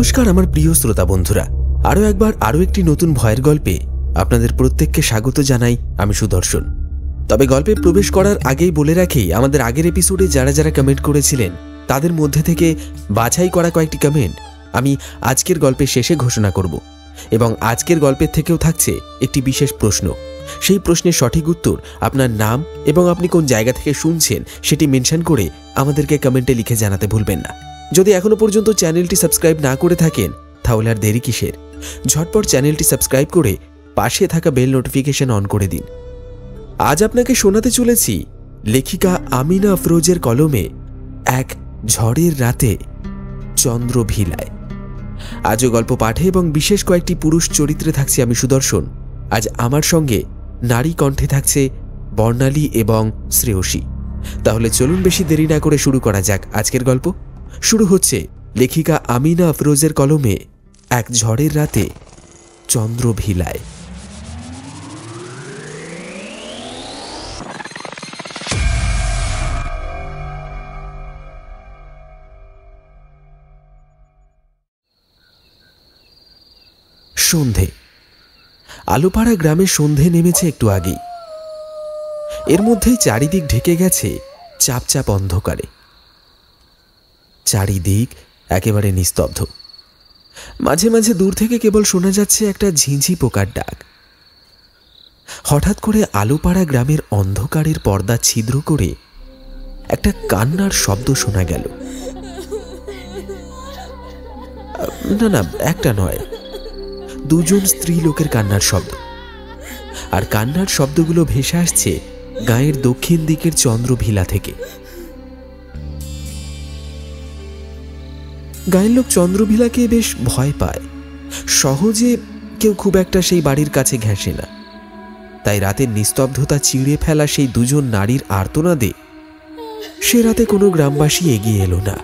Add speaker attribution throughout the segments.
Speaker 1: নমস্কার আমার প্রিয় শ্রোতা বন্ধুরা, আরও একটি নতুন ভয়ের গল্পে আপনাদের প্রত্যেককে স্বাগত জানাই। আমি সুদর্শন। তবে গল্পে প্রবেশ করার আগেই বলে রাখি, আমাদের আগের এপিসোডে যারা যারা কমেন্ট করেছিলেন তাদের মধ্যে থেকে বাছাই করা কয়েকটি কমেন্ট আমি আজকের গল্পের শেষে ঘোষণা করব, এবং আজকের গল্পের থেকেও থাকছে একটি বিশেষ প্রশ্ন। সেই প্রশ্নের সঠিক উত্তর আপনার নাম এবং আপনি কোন জায়গা থেকে শুনছেন সেটি মেনশন করে আমাদেরকে কমেন্টে লিখে জানাতে ভুলবেন না। যদি এখনো পর্যন্ত চ্যানেলটি সাবস্ক্রাইব না করে থাকেন তাহলে আর দেরি কিসের, ঝটপট চ্যানেলটি সাবস্ক্রাইব করে পাশে থাকা বেল নোটিফিকেশন অন করে দিন। আজ আপনাকে শোনাতে চলেছি লেখিকা আমিনা আফরোজের কলমে এক ঝড়ের রাতে চন্দ্রভিলায়। আজও গল্প পাঠে এবং বিশেষ কয়েকটি পুরুষ চরিত্রে থাকছি আমি সুদর্শন। আজ আমার সঙ্গে নারী কণ্ঠে থাকছে বর্ণালী এবং শ্রেয়সী। তাহলে চলুন বেশি দেরি না করে শুরু করা যাক আজকের গল্প। শুরু হচ্ছে লেখিকা আমিনা আফরোজের কলমে এক ঝড়ের রাতে চন্দ্রভিলায়। সন্ধে। আলোপাড়া গ্রামে সন্ধে নেমেছে একটু আগেই। এর মধ্যেই চারিদিক ঢেকে গেছে চাপ চাপ অন্ধকারে। চারিদিক একেবারে নিস্তব্ধ। মাঝে মাঝে দূর থেকে কেবল শোনা যাচ্ছে একটা ঝিঁঝি পোকার ডাক। হঠাৎ করে আলোপাড়া গ্রামের অন্ধকারের পর্দা ছিদ্র করে একটা কান্নার শব্দ শোনা গেল। না না, একটা নয়, দুজন স্ত্রী লোকের কান্নার শব্দ। আর কান্নার শব্দগুলো ভেসে আসছে গাঁয়ের দক্ষিণ দিকের চন্দ্রভিলা থেকে। গাঁয়ের লোক চন্দ্রভিলাকে বেশ ভয় পায়। সহজে কেউ খুব একটা সেই বাড়ির কাছে ঘেঁষে না। তাই রাতের নিস্তব্ধতা চিড়ে ফেলা সেই দুজন নারীর আর্তনাদে সে রাতে কোনো গ্রামবাসী এগিয়ে এলো না।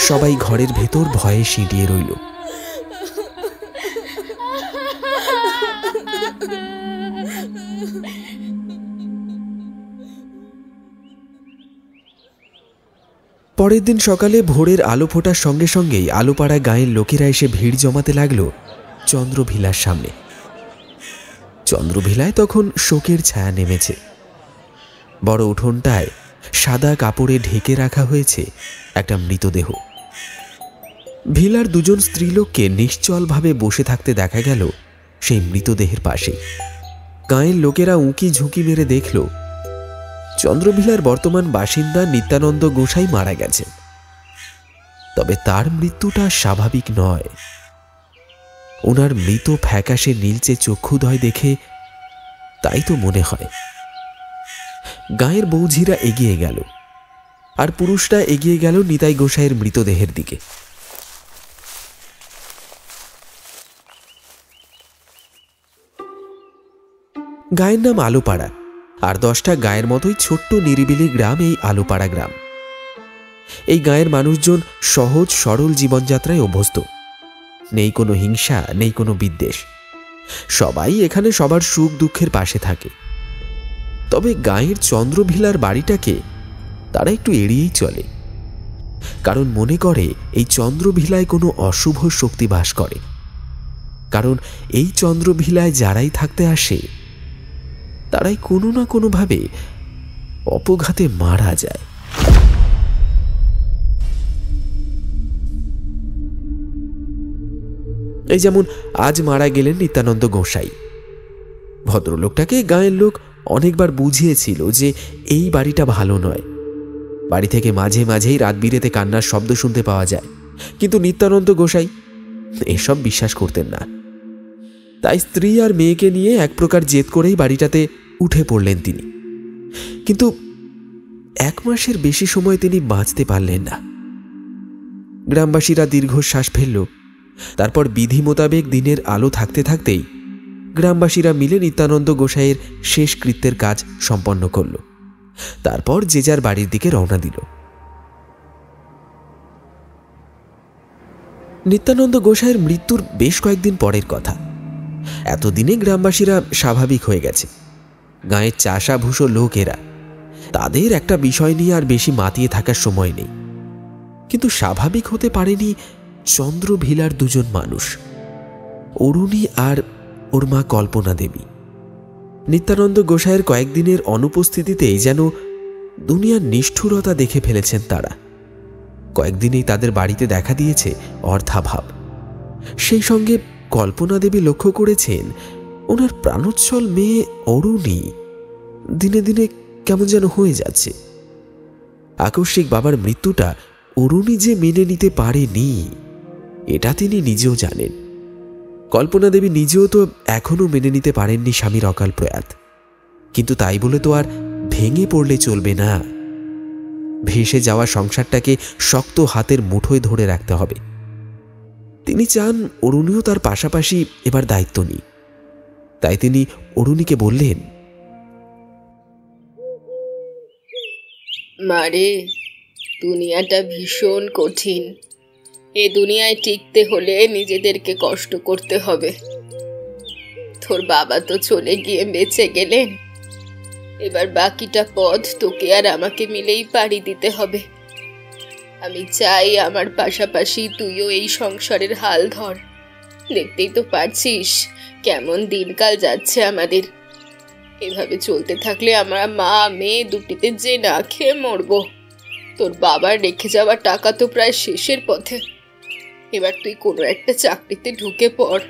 Speaker 1: সবাই ঘরের ভেতর ভয়ে সিঁটিয়ে রইল। পরের দিন সকালে ভোরের আলো ফোটার সঙ্গে সঙ্গেই আলোপাড়া গাঁয়ের লোকেরা এসে ভিড় জমাতে লাগলো চন্দ্রভিলার সামনে। চন্দ্রভিলায় তখন শোকের ছায়া নেমেছে। বড় উঠোনটায় সাদা কাপড়ে ঢেকে রাখা হয়েছে একটা মৃতদেহ। ভিলার দুজন স্ত্রীলোককে নিশ্চলভাবে বসে থাকতে দেখা গেল সেই মৃতদেহের পাশেই। গাঁয়ের লোকেরা উঁকি ঝুঁকি মেরে দেখল চন্দ্রভিলার বর্তমান বাসিন্দা নিত্যানন্দ গোসাই মারা গেছে। তবে তার মৃত্যুটা স্বাভাবিক নয়। ওনার মৃত ফ্যাকাশে নীলচে চক্ষুদয় দেখে তাই তো মনে হয়। গাঁয়ের বৌঝিরা এগিয়ে গেল, আর পুরুষরা এগিয়ে গেল নিতাই গোসাইয়ের মৃতদেহের দিকে। গায়ের নাম আলোপাড়া, আর 10টা গায়ের মতোই ছোট্ট নিরিবিলি গ্রাম এই আলোপাড়া গ্রাম। এই গায়ের মানুষজন সহজ সরল জীবনযাত্রায় অভ্যস্ত। নেই কোনো হিংসা, নেই কোনো বিদ্বেষ। সবাই এখানে সবার সুখ দুঃখের পাশে থাকে। তবে গায়ের চন্দ্রভিলার বাড়িটাকে তারা একটু এড়িয়েই চলে। কারণ মনে করে এই চন্দ্রভিলায় কোনো অশুভ শক্তি বাস করে। কারণ এই চন্দ্রভিলায় যারাই থাকতে আসে তারাই কোনো না কোনোভাবে অপঘাতে মারা যায়। এই যেমন আজ মারা গেলেন নিত্যানন্দ গোসাই। ভদ্রলোকটাকে গাঁয়ের লোক অনেকবার বুঝিয়েছিল যে এই বাড়িটা ভালো নয়। বাড়ি থেকে মাঝে মাঝেই রাত বিরেতে কান্নার শব্দ শুনতে পাওয়া যায়। কিন্তু নিত্যানন্দ গোসাই এসব বিশ্বাস করতেন না। তাই স্ত্রী আর মেয়েকে নিয়ে এক প্রকার জেদ করেই বাড়িটাতে উঠে পড়লেন তিনি। কিন্তু 1 মাসের বেশি সময় তিনি বাঁচতে পারলেন না। গ্রামবাসীরা দীর্ঘশ্বাস ফেলল। তারপর বিধি মোতাবেক দিনের আলো থাকতে থাকতেই গ্রামবাসীরা মিলে নিত্যানন্দ গোসাইয়ের শেষ কৃত্যের কাজ সম্পন্ন করল। তারপর যে যার বাড়ির দিকে রওনা দিল। নিত্যানন্দ গোসাইয়ের মৃত্যুর বেশ কয়েকদিন পরের কথা। এতদিনে গ্রামবাসীরা স্বাভাবিক হয়ে গেছে। গাঁয়ের চাষাভুষো লোক এরা, তাদের একটা বিষয় নিয়ে আর বেশি মাতিয়ে থাকার সময় নেই। কিন্তু স্বাভাবিক হতে পারেনি চন্দ্রভিলার দুজন মানুষ, অরুণী আর ওর মা কল্পনা দেবী। নিত্যানন্দ গোসাইয়ের কয়েকদিনের অনুপস্থিতিতেই যেন দুনিয়ার নিষ্ঠুরতা দেখে ফেলেছেন তারা। কয়েকদিনেই তাদের বাড়িতে দেখা দিয়েছে অর্থাভাব। সেই সঙ্গে কল্পনা দেবী লক্ষ্য করেছেন ওনার প্রাণোচ্ছল মেয়ে অরুণী দিনে দিনে কেমন যেন হয়ে যাচ্ছে। আকস্মিক বাবার মৃত্যুটা অরুণী যে মেনে নিতে পারেনি এটা তিনি নিজেও জানেন। কল্পনা দেবী নিজেও তো এখনো মেনে নিতে পারেননি স্বামীর অকাল প্রয়াত, কিন্তু তাই বলে তো আর ভেঙে পড়লে চলবে না। ভেসে যাওয়া সংসারটাকে শক্ত হাতের মুঠোয় ধরে রাখতে হবে। তিনি চান অরুণীও তার পাশাপাশি এবার দায়িত্ব নিই। তাই তিনি অরুণীকে বললেন,
Speaker 2: মারে, দুনিয়াটা ভীষণ কঠিন। এ দুনিয়ায় টিকতে হলে নিজেদেরকে কষ্ট করতে হবে। তোর বাবা তো চলে গিয়ে বেঁচে গেলেন, এবার বাকিটা পথ তোকে আর আমাকে মিলেই পাড়ি দিতে হবে। আমি চাই আমার পাশাপাশি তুইও এই সংসারের হাল ধর। দেখতেই তো পারছিস কেমন দিনকাল যাচ্ছে আমাদের। এভাবে চলতে থাকলে আমরা মা মেয়ে দুটিতে যে না খেয়ে মরবো। তোর বাবার রেখে যাওয়া টাকা তো প্রায় শেষের পথে। এবার তুই কোনো একটা চাকরিতে ঢুকে পড়।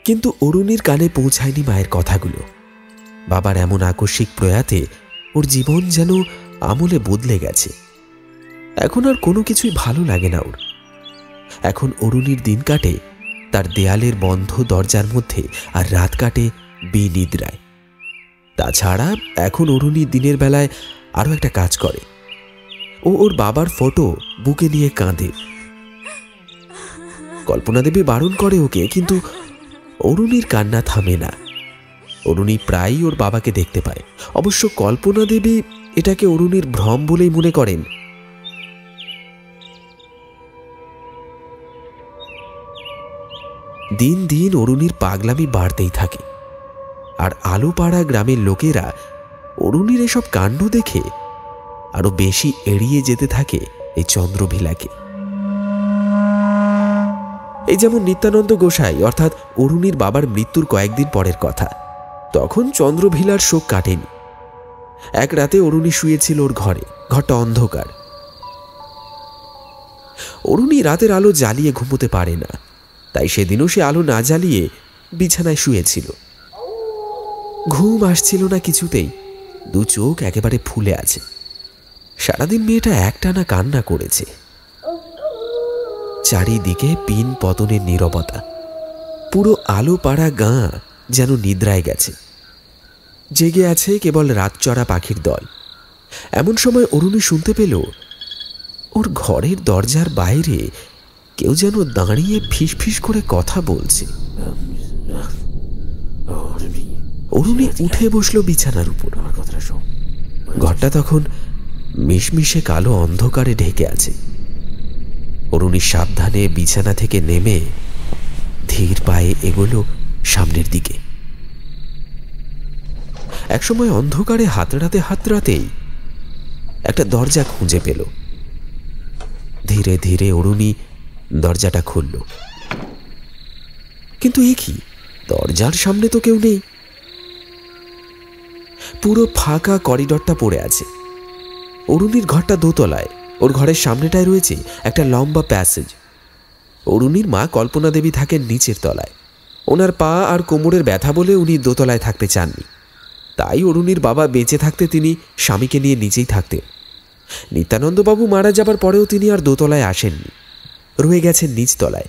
Speaker 1: কিন্তু অরুণীর কানে পৌঁছায়নি মায়ের কথাগুলো। বাবার এমন আকস্মিক প্রয়াতে ওর জীবন যেন আমলে বদলে গেছে। এখন আর কোনো কিছুই ভালো লাগে না ওর। এখন অরুণীর দিন কাটে তার দেয়ালের বন্ধ দরজার মধ্যে, আর রাত কাটে বেনিদ্রায়। তাছাড়া এখন অরুণী দিনের বেলায় আরও একটা কাজ করে। ও ওর বাবার ফটো বুকে নিয়ে কাঁদে। কল্পনা দেবী বারণ করে ওকে, কিন্তু অরুণীর কান্না থামে না। অরুণী প্রায়ই ওর বাবাকে দেখতে পায়। অবশ্য কল্পনা দেবী এটাকে অরুণীর ভ্রম বলেই মনে করেন। দিন দিন অরুণীর পাগলামি বাড়তেই থাকে, আর আলোপাড়া গ্রামের লোকেরা অরুণীর এসব কাণ্ড দেখে আরো বেশি এড়িয়ে যেতে থাকে এই চন্দ্রভিলাকে। এই যেমন নিত্যানন্দ গোসাই অর্থাৎ অরুণীর বাবার মৃত্যুর কয়েকদিন পরের কথা। তখন চন্দ্রভিলার শোক কাটেনি। এক রাতে অরুণী শুয়েছিল ওর ঘরে। ঘরটা অন্ধকার। অরুণী রাতের আলো জ্বালিয়ে ঘুমোতে পারে না, তাই সেদিনও সে আলো না জ্বালিয়ে বিছানায় শুয়েছিল। ঘুম আসছিল না কিছুতেই। দু চোখ একেবারে ফুলে আছে। সারাদিন মেয়েটা একটানা কান্না করেছে। চারিদিকে পিন পতনের নীরবতা। পুরো আলো পাড়া গাঁ যেন নিদ্রায় গেছে। জেগে আছে কেবল রাতচরা পাখির দল। এমন সময় অরুণী শুনতে পেল ওর ঘরের দরজার বাইরে কেউ যেন দাঁড়িয়ে ফিসফিস করে কথা বলছে। অরুণী উঠে বসল বিছানার উপর। ঘরটা তখন মিশমিশে কালো অন্ধকারে ঢেকে আছে। অরুণী সাবধানে বিছানা থেকে নেমে ধীর পায়ে এগোলো সামনের দিকে। একসময় অন্ধকারে হাতড়াতে হাতড়াতেই একটা দরজা খুঁজে পেল। ধীরে ধীরে অরুণী দরজাটা খুলল। কিন্তু এ কি, দরজার সামনে তো কেউ নেই। পুরো ফাঁকা করিডরটা পড়ে আছে। অরুণীর ঘরটা দোতলায়। ওর ঘরের সামনেটায় রয়েছে একটা লম্বা প্যাসেজ। অরুণীর মা কল্পনা দেবী থাকেন নিচের তলায়। ওনার পা আর কোমরের ব্যথা বলে উনি দোতলায় থাকতে চাননি। তাই অরুণীর বাবা বেঁচে থাকতে তিনি স্বামীকে নিয়ে নিচেই থাকতেন। নিত্যানন্দবাবু মারা যাবার পরেও তিনি আর দোতলায় আসেননি, রয়ে গেছেন নিচতলায়।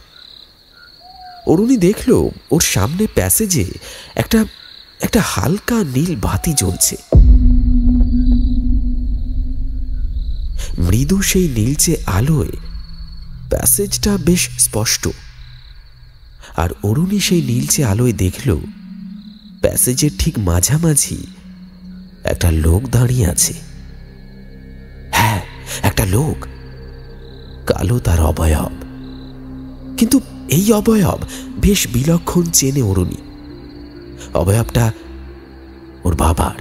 Speaker 1: অরুণী দেখল ওর সামনে প্যাসেজে একটা হালকা নীল বাতি জ্বলছে। মৃদু সেই নীলচে আলোয় প্যাসেজটা বেশ স্পষ্ট। আর অরুণী সেই নীলচে আলোয় দেখল প্যাসেজের ঠিক মাঝামাঝি একটা লোক দাঁড়িয়ে আছে। হ্যাঁ, একটা লোক। কালো তার অবয়ব, কিন্তু এই অবয়ব বেশ বিলক্ষণ চেনে অরুণী। অবয়বটা ওর বাবার।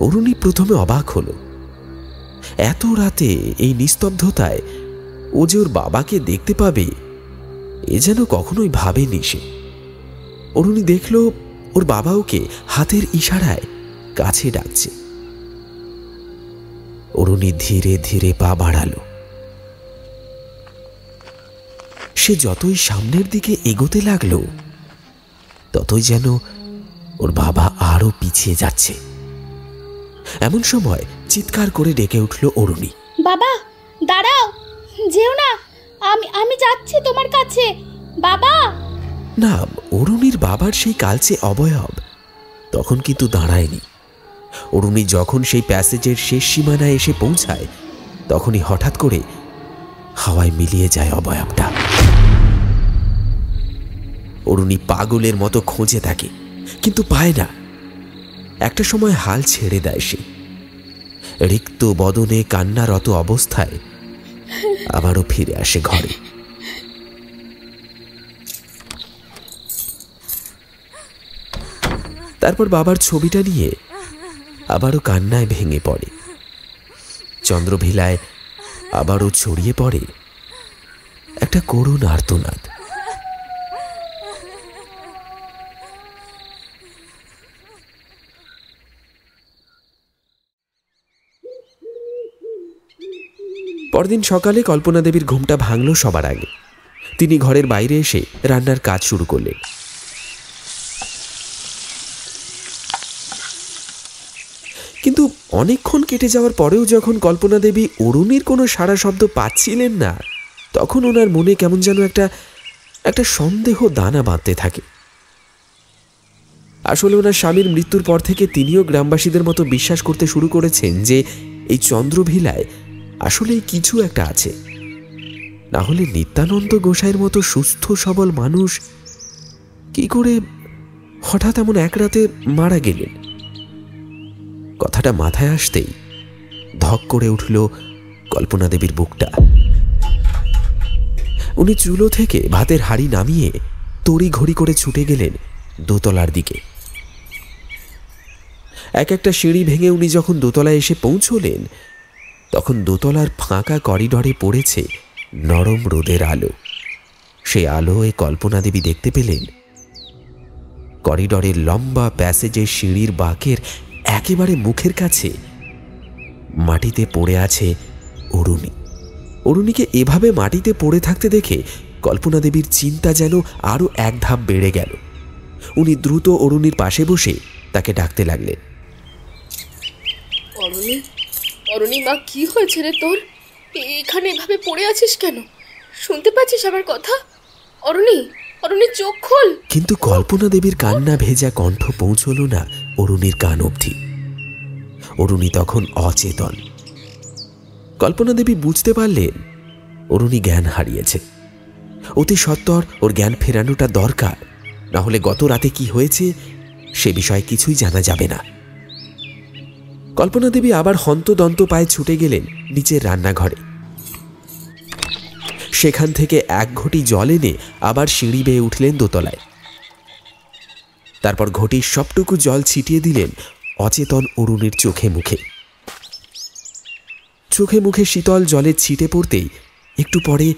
Speaker 1: অরুণী প্রথমে অবাক হল। এত রাতে এই নিস্তব্ধতায় ও যে ওর বাবাকে দেখতে পাবে এ যেন কখনোই ভাবেনি সে। অরুণী দেখল ওর বাবা ওকে হাতের ইশারায় কাছে ডাকছে। অরুণী ধীরে ধীরে পা বাড়ালো। সে যতই সামনের দিকে এগোতে লাগলো ততই যেন ওর বাবা আরো পিছিয়ে যাচ্ছে। এমন সময় চিৎকার করে ডেকে উঠল অরুণী,
Speaker 3: বাবা দাঁড়াও, যেও না, আমি যাচ্ছি তোমার কাছে বাবা।
Speaker 1: না, অরুণীর বাবার সেই কালচে অবয়ব তখন কিন্তু দাঁড়ায়নি। অরুণী যখন সেই প্যাসেজের শেষ সীমানায় এসে পৌঁছায় তখনই হঠাৎ করে হাওয়ায় মিলিয়ে যায় অবয়বটা। অরুণী পাগলের মতো খোঁজে থাকে, কিন্তু পায় না। একটা সময় হাল ছেড়ে দেয় সে। রিক্ত বদনে কান্নারত অবস্থায় আবারও ফিরে আসে ঘরে। তারপর বাবার ছবিটা নিয়ে আবারও কান্নায় ভেঙে পড়ে। চন্দ্রভিলায় আবারও ছড়িয়ে পড়ে একটা করুণ আর্তনাদ। পরদিন সকালে কল্পনা দেবীর ঘুমটা ভাঙল সবার আগে। তিনি ঘরের বাইরে এসে রান্নার কাজ শুরু করলেন। কিন্তু অনেকক্ষণ কেটে যাওয়ার পরেও যখন কল্পনা দেবী অরুণীর কোনো সাড়া শব্দ পাচ্ছিলেন না, তখন ওনার মনে কেমন যেন একটা সন্দেহ দানা বাঁধতে থাকে। আসলে ওনার স্বামীর মৃত্যুর পর থেকে তিনিও গ্রামবাসীদের মতো বিশ্বাস করতে শুরু করেছেন যে এই চন্দ্রভিলায় আসলেই কিছু একটা আছে। না হলে নিত্যানন্দ গোসাইয়ের মতো সুস্থ সবল মানুষ কি করে হঠাৎ এমন এক রাতে মারা গেলেন? কথাটা মাথায় আসতেই ধক করে উঠল কল্পনা দেবীর বুকটা। উনি চুলো থেকে ভাতের হাঁড়ি নামিয়ে তড়ি ঘড়ি করে ছুটে গেলেন দোতলার দিকে। এক একটা সিঁড়ি ভেঙে উনি যখন দোতলায় এসে পৌঁছলেন তখন দোতলার ফাঁকা করিডরে পড়েছে নরম রোদের আলো। সেই আলোয় কল্পনা দেবী দেখতে পেলেন করিডরের লম্বা প্যাসেজের সিঁড়ির বাঁকের একেবারে মুখের কাছে মাটিতে পড়ে আছে অরুণী। অরুণীকে এভাবে মাটিতে পড়ে থাকতে দেখে কল্পনা দেবীর চিন্তা যেন আরো এক ধাপ বেড়ে গেল। উনি দ্রুত অরুণীর পাশে বসে তাকে ডাকতে লাগলেন,
Speaker 2: অরুণী, অরুণী মা, কি হয়েছে রে তোর? এখানে এভাবে পড়ে আছিস কেন? শুনতে পাচ্ছিস আমার কথা? অরুণী, অরুণী, চোখ খোল।
Speaker 1: কিন্তু কল্পনা দেবীর কান্না ভেজা কণ্ঠ পৌঁছল না অরুণীর কান অবধি। অরুণী তখন অচেতন। কল্পনা দেবী বুঝতে পারলেন অরুণী জ্ঞান হারিয়েছে। অতি সত্বর ওর জ্ঞান ফেরানোটা দরকার, না হলে গত রাতে কি হয়েছে সে বিষয়ে কিছুই জানা যাবে না। কল্পনা দেবী আবার হন্তদন্ত পায়ে ছুটে গেলেন নিচের রান্নাঘরে। সেখান থেকে এক ঘটি জল এনে আবার সিঁড়ি বেয়ে উঠলেন দোতলায়। তারপর ঘটির সবটুকু জল ছিটিয়ে দিলেন অচেতন অরুণীর চোখে মুখে। চোখে মুখে শীতল জলের ছিটে পড়তেই একটু পরে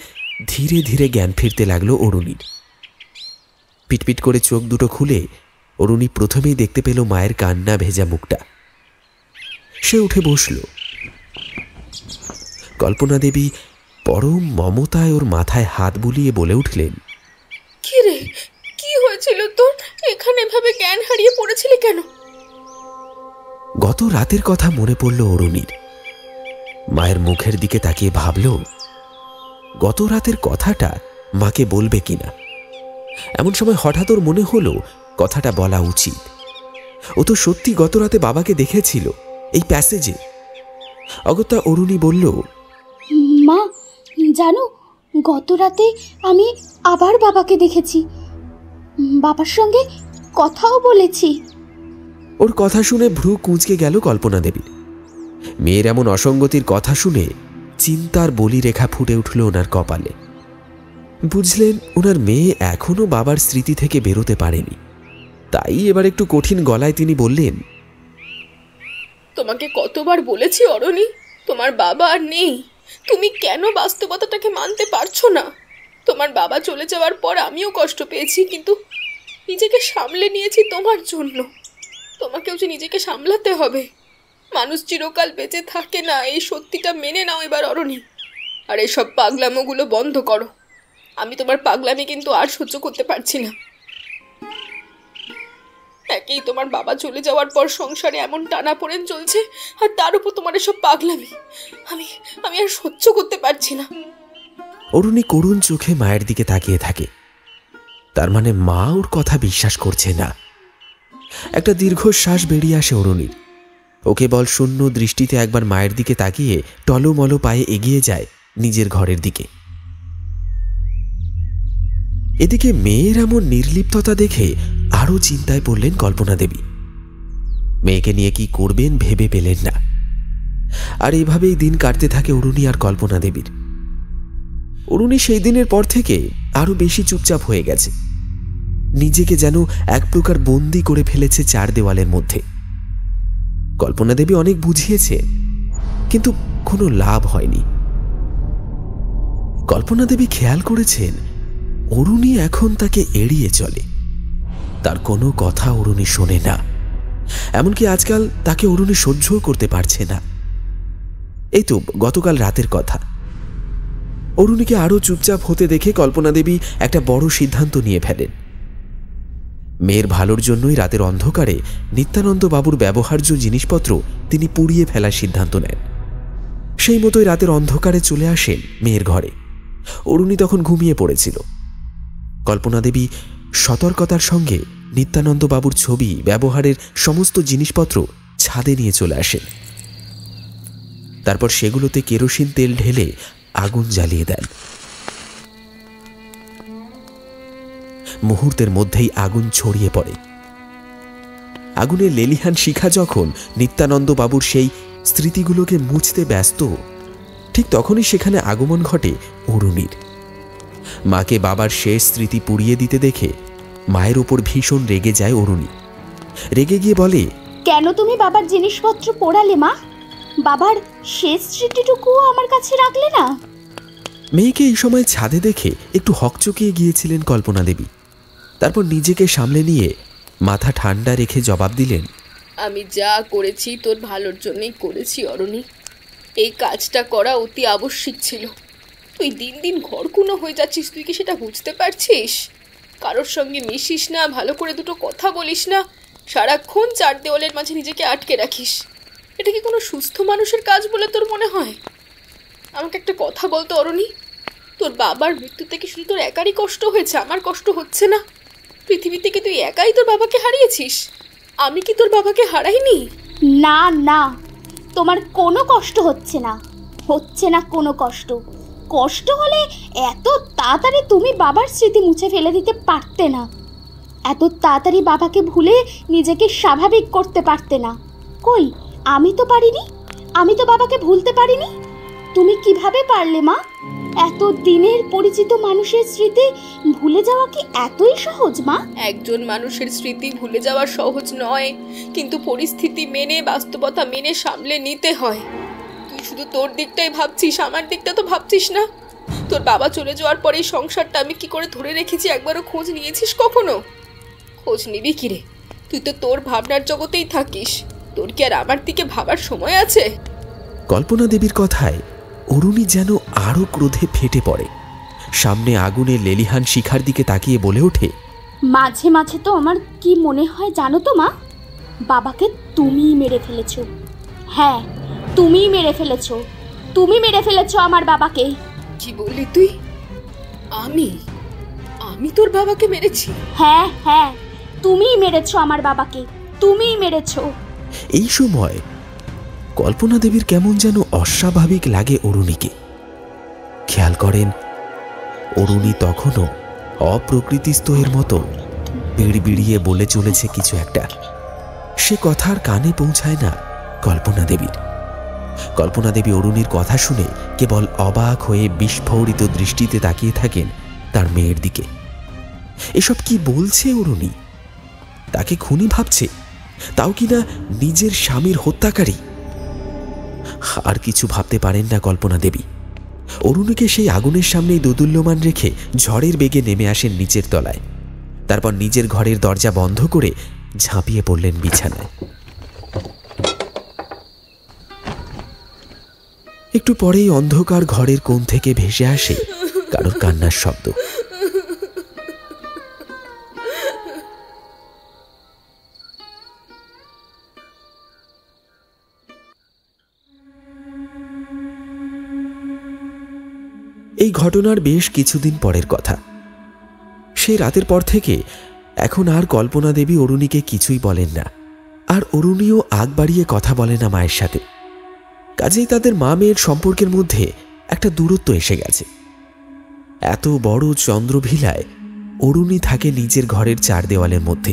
Speaker 1: ধীরে ধীরে জ্ঞান ফিরতে লাগলো অরুণীর। পিটপিট করে চোখ দুটো খুলে অরুণী প্রথমেই দেখতে পেল মায়ের কান্না ভেজা মুখটা। সে উঠে বসল। কল্পনা দেবী পরম মমতায় ওর মাথায় হাত বুলিয়ে বলে উঠলেন,
Speaker 2: কি রে, কি হয়েছিল তোর? এখানে এভাবে জ্ঞান হারিয়ে পড়েছিলি কেন?
Speaker 1: গত রাতের কথা মনে পড়ল অরুণীর। মায়ের মুখের দিকে তাকিয়ে ভাবল গত রাতের কথাটা মাকে বলবে কিনা। এমন সময় হঠাৎ ওর মনে হলো কথাটা বলা উচিত। ও তো সত্যি গত রাতে বাবাকে দেখেছিল এই প্যাসেজে। অগত্যা অরুণী বলল,
Speaker 3: মা জানো, গত রাতে আমি আবার বাবাকে দেখেছি, বাবার সঙ্গে কথাও বলেছি।
Speaker 1: ওর কথা শুনে ভ্রু কুঁচকে গেল কল্পনা দেবীর। মেয়ের এমন অসঙ্গতির কথা শুনে চিন্তার বলিরেখা ফুটে উঠল ওনার কপালে। বুঝলেন ওনার মেয়ে এখনো বাবার স্মৃতি থেকে বেরোতে পারেনি। তাই এবার একটু কঠিন গলায় তিনি বললেন,
Speaker 2: তোমাকে কতবার বলেছি অরুণী, তোমার বাবা আর নেই। তুমি কেন বাস্তবতাটাকে মানতে পারছো না? তোমার বাবা চলে যাওয়ার পর আমিও কষ্ট পেয়েছি, কিন্তু নিজেকে সামলে নিয়েছি তোমার জন্য। তোমাকেও যে নিজেকে সামলাতে হবে। মানুষ চিরকাল বেঁচে থাকে না, এই সত্যিটা মেনে নাও এবার অরণি। আর এসব পাগলামোগুলো বন্ধ করো। আমি তোমার পাগলামি কিন্তু আর সহ্য করতে পারছি না। একেই তোমার বাবা চলে যাওয়ার পর সংসারে এমন টানাপোড়েন চলছে, আর তার উপর তোমার এসব পাগলামি। আমি আর সহ্য করতে পারছি না।
Speaker 1: অরুণী করুণ চোখে মায়ের দিকে তাকিয়ে থাকে। তার মানে মা ওর কথা বিশ্বাস করছে না। একটা দীর্ঘশ্বাস বেরিয়ে আসে অরুণীর। ও কেবল শূন্য দৃষ্টিতে একবার মায়ের দিকে তাকিয়ে টলমল পায়ে এগিয়ে যায় নিজের ঘরের দিকে। এদিকে মেয়ের এমন নির্লিপ্ততা দেখে আরও চিন্তায় পড়লেন কল্পনা দেবী। মেয়েকে নিয়ে কি করবেন ভেবে পেলেন না। আর এইভাবেই দিন কাটতে থাকে অরুণী আর কল্পনা দেবীর। অরুণী সেই দিনের পর থেকে আরো বেশি চুপচাপ হয়ে গেছে। নিজেকে যেন এক প্রকার বন্দি করে ফেলেছে চার দেওয়ালের মধ্যে। কল্পনা দেবী অনেক বুঝিয়েছে, কিন্তু কোনো লাভ হয়নি। কল্পনা দেবী খেয়াল করেছেন অরুণী এখন তাকে এড়িয়ে চলে। তার কোনো কথা অরুণী শোনে না। এমনকি আজকাল তাকে অরুণী সহ্যও করতে পারছে না। এই তো গতকাল রাতের কথা। অরুণীকে আরো চুপচাপ হতে দেখে কল্পনা দেবী একটা বড় সিদ্ধান্ত নিয়ে ফেলেন। মেয়ের ভালোর জন্যই রাতের অন্ধকারে নিত্যানন্দ বাবুর ব্যবহার্য জিনিসপত্র তিনি পুড়িয়ে ফেলার সিদ্ধান্ত নেন। সেই মতোই রাতের অন্ধকারে চলে আসেন মেয়ের ঘরে। অরুণী তখন ঘুমিয়ে পড়েছিল। কল্পনা দেবী সতর্কতার সঙ্গে নিত্যানন্দ বাবুর ছবি, ব্যবহারের সমস্ত জিনিসপত্র ছাদে নিয়ে চলে আসেন। তারপর সেগুলোতে কেরোসিন তেল ঢেলে আগুন জ্বালিয়ে দেন। মুহূর্তের মধ্যেই আগুন ছড়িয়ে পড়ে। আগুনের লেলিহান শিখা যখন নিত্যানন্দ বাবুর সেই স্মৃতিগুলোকে মুছতে ব্যস্ত, ঠিক তখনই সেখানে আগমন ঘটে অরুণীর। মাকে বাবার শেষ স্মৃতি পুড়িয়ে দিতে দেখে মায়ের ওপর ভীষণ রেগে যায় অরুণী। রেগে গিয়ে বলে,
Speaker 3: কেন তুমি বাবার জিনিসপত্র পোড়ালে মা? বাবার শেষ স্মৃতিটুকুও আমার কাছে রাখলে না?
Speaker 1: মেয়েকে এই সময় ছাদে দেখে একটু হকচকিয়ে গিয়েছিলেন কল্পনা দেবী। তারপর নিজেকে সামলে নিয়ে মাথা ঠান্ডা রেখে জবাব দিলেন,
Speaker 2: আমি যা করেছি তোর ভালোর জন্যই করেছি অরণি। এই কাজটা করা অতি আবশ্যিক ছিল। তুই দিন দিন ঘরকুনো হয়ে যাচ্ছিস, তুই কি সেটা বুঝতে পারছিস? কারোর সঙ্গে মিশিস না, ভালো করে দুটো কথা বলিস না, সারাক্ষণ চার দেওয়ালের মাঝে নিজেকে আটকে রাখিস। এটা কি কোনো সুস্থ মানুষের কাজ বলে তোর মনে হয়? আমাকে একটা কথা বলতো অরণি, তোর বাবার মৃত্যুতে কি শুধু তোর একারই কষ্ট হয়েছে? আমার কষ্ট হচ্ছে না? পৃথিবীতে কি তুই একাই তোর বাবাকে হারিয়েছিস? আমি কি তোর বাবাকে হারাইনি?
Speaker 3: না না, তোমার কোনো কষ্ট হচ্ছে না, হচ্ছে না কোনো কষ্ট। কষ্ট হলে এত তাড়াতাড়ি তুমি বাবার স্মৃতি মুছে ফেলে দিতে পারতে না। এত তাড়াতাড়ি বাবাকে ভুলে নিজেকে স্বাভাবিক করতে পারতে না। কই, আমি তো পারিনি, আমি তো বাবাকে ভুলতে পারিনি। তুমি কিভাবে পারলে মা? এত দিনের পরিচিত মানুষের স্মৃতি ভুলে যাওয়া কি এতই সহজ মা?
Speaker 2: একজন মানুষের স্মৃতি ভুলে যাওয়া সহজ নয়, কিন্তু পরিস্থিতি মেনে, বাস্তবতা মেনে সামলে নিতে হয়। তুই শুধু তোর দিকটাই ভাবছিস, আমার দিকটা তো ভাবছিস না। তোর বাবা চলে যাওয়ার পরে সংসারটা আমি কি করে ধরে রেখেছি একবারও খোঁজ নিয়েছিস কখনো? খোঁজ নিবি কিরে? তুই তো তোর ভাবনার জগতেই থাকিস। তোর কি আর আমার দিকে ভাবার সময় আছে?
Speaker 1: কল্পনা দেবীর কথায় অরুণী যেন আরো ক্রোধে ফেটে পড়ে। সামনে আগুনের লেলিহান শিখার দিকে তাকিয়ে বলে ওঠে,
Speaker 3: মাঝে মাঝে তো আমার কি মনে হয় জানো তো মা, বাবাকে তুমিই মেরে ফেলেছো। হ্যাঁ, তুমিই মেরে ফেলেছো। তুমি মেরে ফেলেছো আমার বাবাকে।
Speaker 2: কি বললি তুই? আমি তোর বাবাকে মেরেছি?
Speaker 3: হ্যাঁ হ্যাঁ, তুমিই মেরেছো আমার বাবাকে, তুমিই মেরেছো।
Speaker 1: এই সময় কল্পনা দেবীর কেমন যেন অস্বাভাবিক লাগে অরুণীকে। খেয়াল করেন অরুণী তখনও অপ্রকৃতিস্থ এর মতো বিড়বিড়িয়ে বলে চলেছে কিছু একটা। সে কথার কানে পৌঁছায় না কল্পনা দেবীর। কল্পনা দেবী অরুণীর কথা শুনে কেবল অবাক হয়ে বিস্ফোরিত দৃষ্টিতে তাকিয়ে থাকেন তার মেয়ের দিকে। এসব কি বলছে অরুণী? তাকে খুনি ভাবছে, তাও কিনা নিজের স্বামীর হত্যাকারী। আর কিছু ভাবতে পারেন না কল্পনা দেবী। অরুণীকে সেই আগুনের সামনেই দোদুল্যমান রেখে ঝড়ের বেগে নেমে আসেন নিচের তলায়। তারপর নিজের ঘরের দরজা বন্ধ করে ঝাঁপিয়ে পড়লেন বিছানায়। একটু পরেই অন্ধকার ঘরের কোণ থেকে ভেসে আসে কারোর কান্নার শব্দ। এই ঘটনার বেশ কিছুদিন পরের কথা। সেই রাতের পর থেকে এখন আর কল্পনা দেবী অরুণীকে কিছুই বলেন না, আর অরুণীও আগ বাড়িয়ে কথা বলে না মায়ের সাথে। কাজেই তাদের মা মেয়ের সম্পর্কের মধ্যে একটা দূরত্ব এসে গেছে। এত বড় চন্দ্রভিলায় অরুণী থাকে নিজের ঘরের চার দেওয়ালের মধ্যে,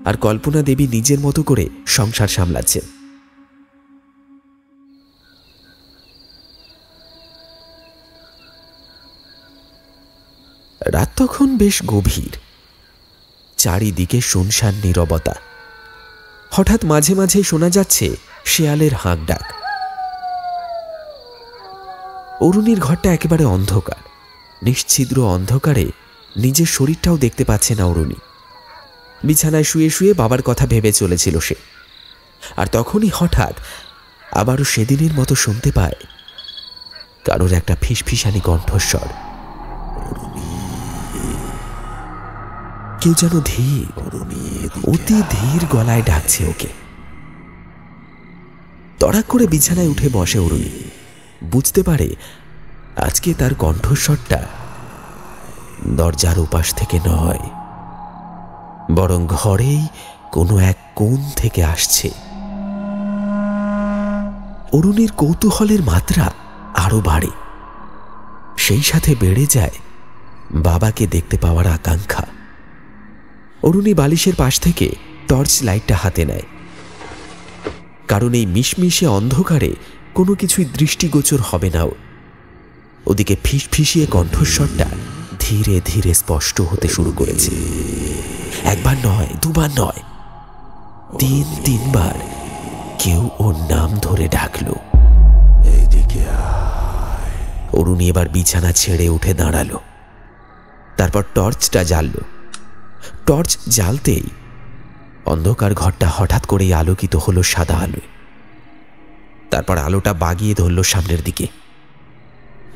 Speaker 1: আর কল্পনা দেবী নিজের মতো করে সংসার সামলাচ্ছেন। রাত তখন বেশ গভীর, চারিদিকে শুনশান নীরবতা। হঠাৎ মাঝে মাঝে শোনা যাচ্ছে শেয়ালের হাঁক ডাক। অরুণীর ঘরটা একেবারে অন্ধকার, নিশ্ছিদ্র অন্ধকারে নিজের শরীরটাও দেখতে পাচ্ছে না অরুণী। বিছানায় শুয়ে শুয়ে বাবার কথা ভেবে চলেছিল সে, আর তখনই হঠাৎ আবারও সেদিনের মতো শুনতে পায় কারোর একটা ফিসফিসানি কণ্ঠস্বর। কেউ যেন ধীর, অতি ধীর গলায় ডাকছে ওকে। তড়াক করে বিছানায় উঠে বসে অরুণী। বুঝতে পারে আজকে তার কণ্ঠস্বরটা দরজার উপাস থেকে নয়, বরং ঘরেই কোনো এক কোণ থেকে আসছে। অরুণীর কৌতূহলের মাত্রা আরো বাড়ে, সেই সাথে বেড়ে যায় বাবাকে দেখতে পাওয়ার আকাঙ্ক্ষা। অরুণী বালিশের পাশ থেকে টর্চ লাইটটা হাতে নেয়, কারণ এই মিশমিশে অন্ধকারে কোনো কিছুই দৃষ্টিগোচর হবে না। ওদিকে ফিসফিসিয়ে কণ্ঠস্বরটা ধীরে ধীরে স্পষ্ট হতে শুরু করেছে। একবার নয়, দুবার নয়, তিনবার কেউ ওর নাম ধরে ডাকল। অরুণী এবার বিছানা ছেড়ে উঠে দাঁড়ালো, তারপর টর্চটা জ্বালল। টর্চ জ্বালতেই অন্ধকার ঘরটা হঠাৎ করেই আলোকিত হলো সাদা আলোয়। তারপর আলোটা বাগিয়ে ধরল সামনের দিকে।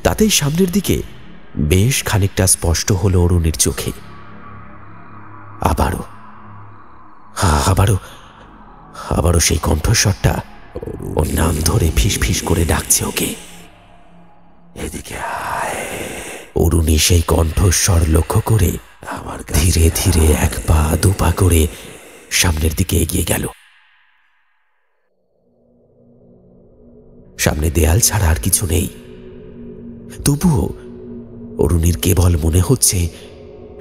Speaker 1: তাতেই সামনের দিকে বেশ খানিকটা স্পষ্ট হলো অরুণীর চোখে। আবারও সেই কণ্ঠস্বরটা ওর নাম ধরে ফিসফিস করে ডাকছে ওকে, এদিকে আয়। অরুণী সেই কণ্ঠস্বর লক্ষ্য করে ধীরে ধীরে এক পা দুপা করে সামনের দিকে এগিয়ে গেল। সামনে দেয়াল ছাড়া আর কিছু নেই, তবুও অরুণীর কেবল মনে হচ্ছে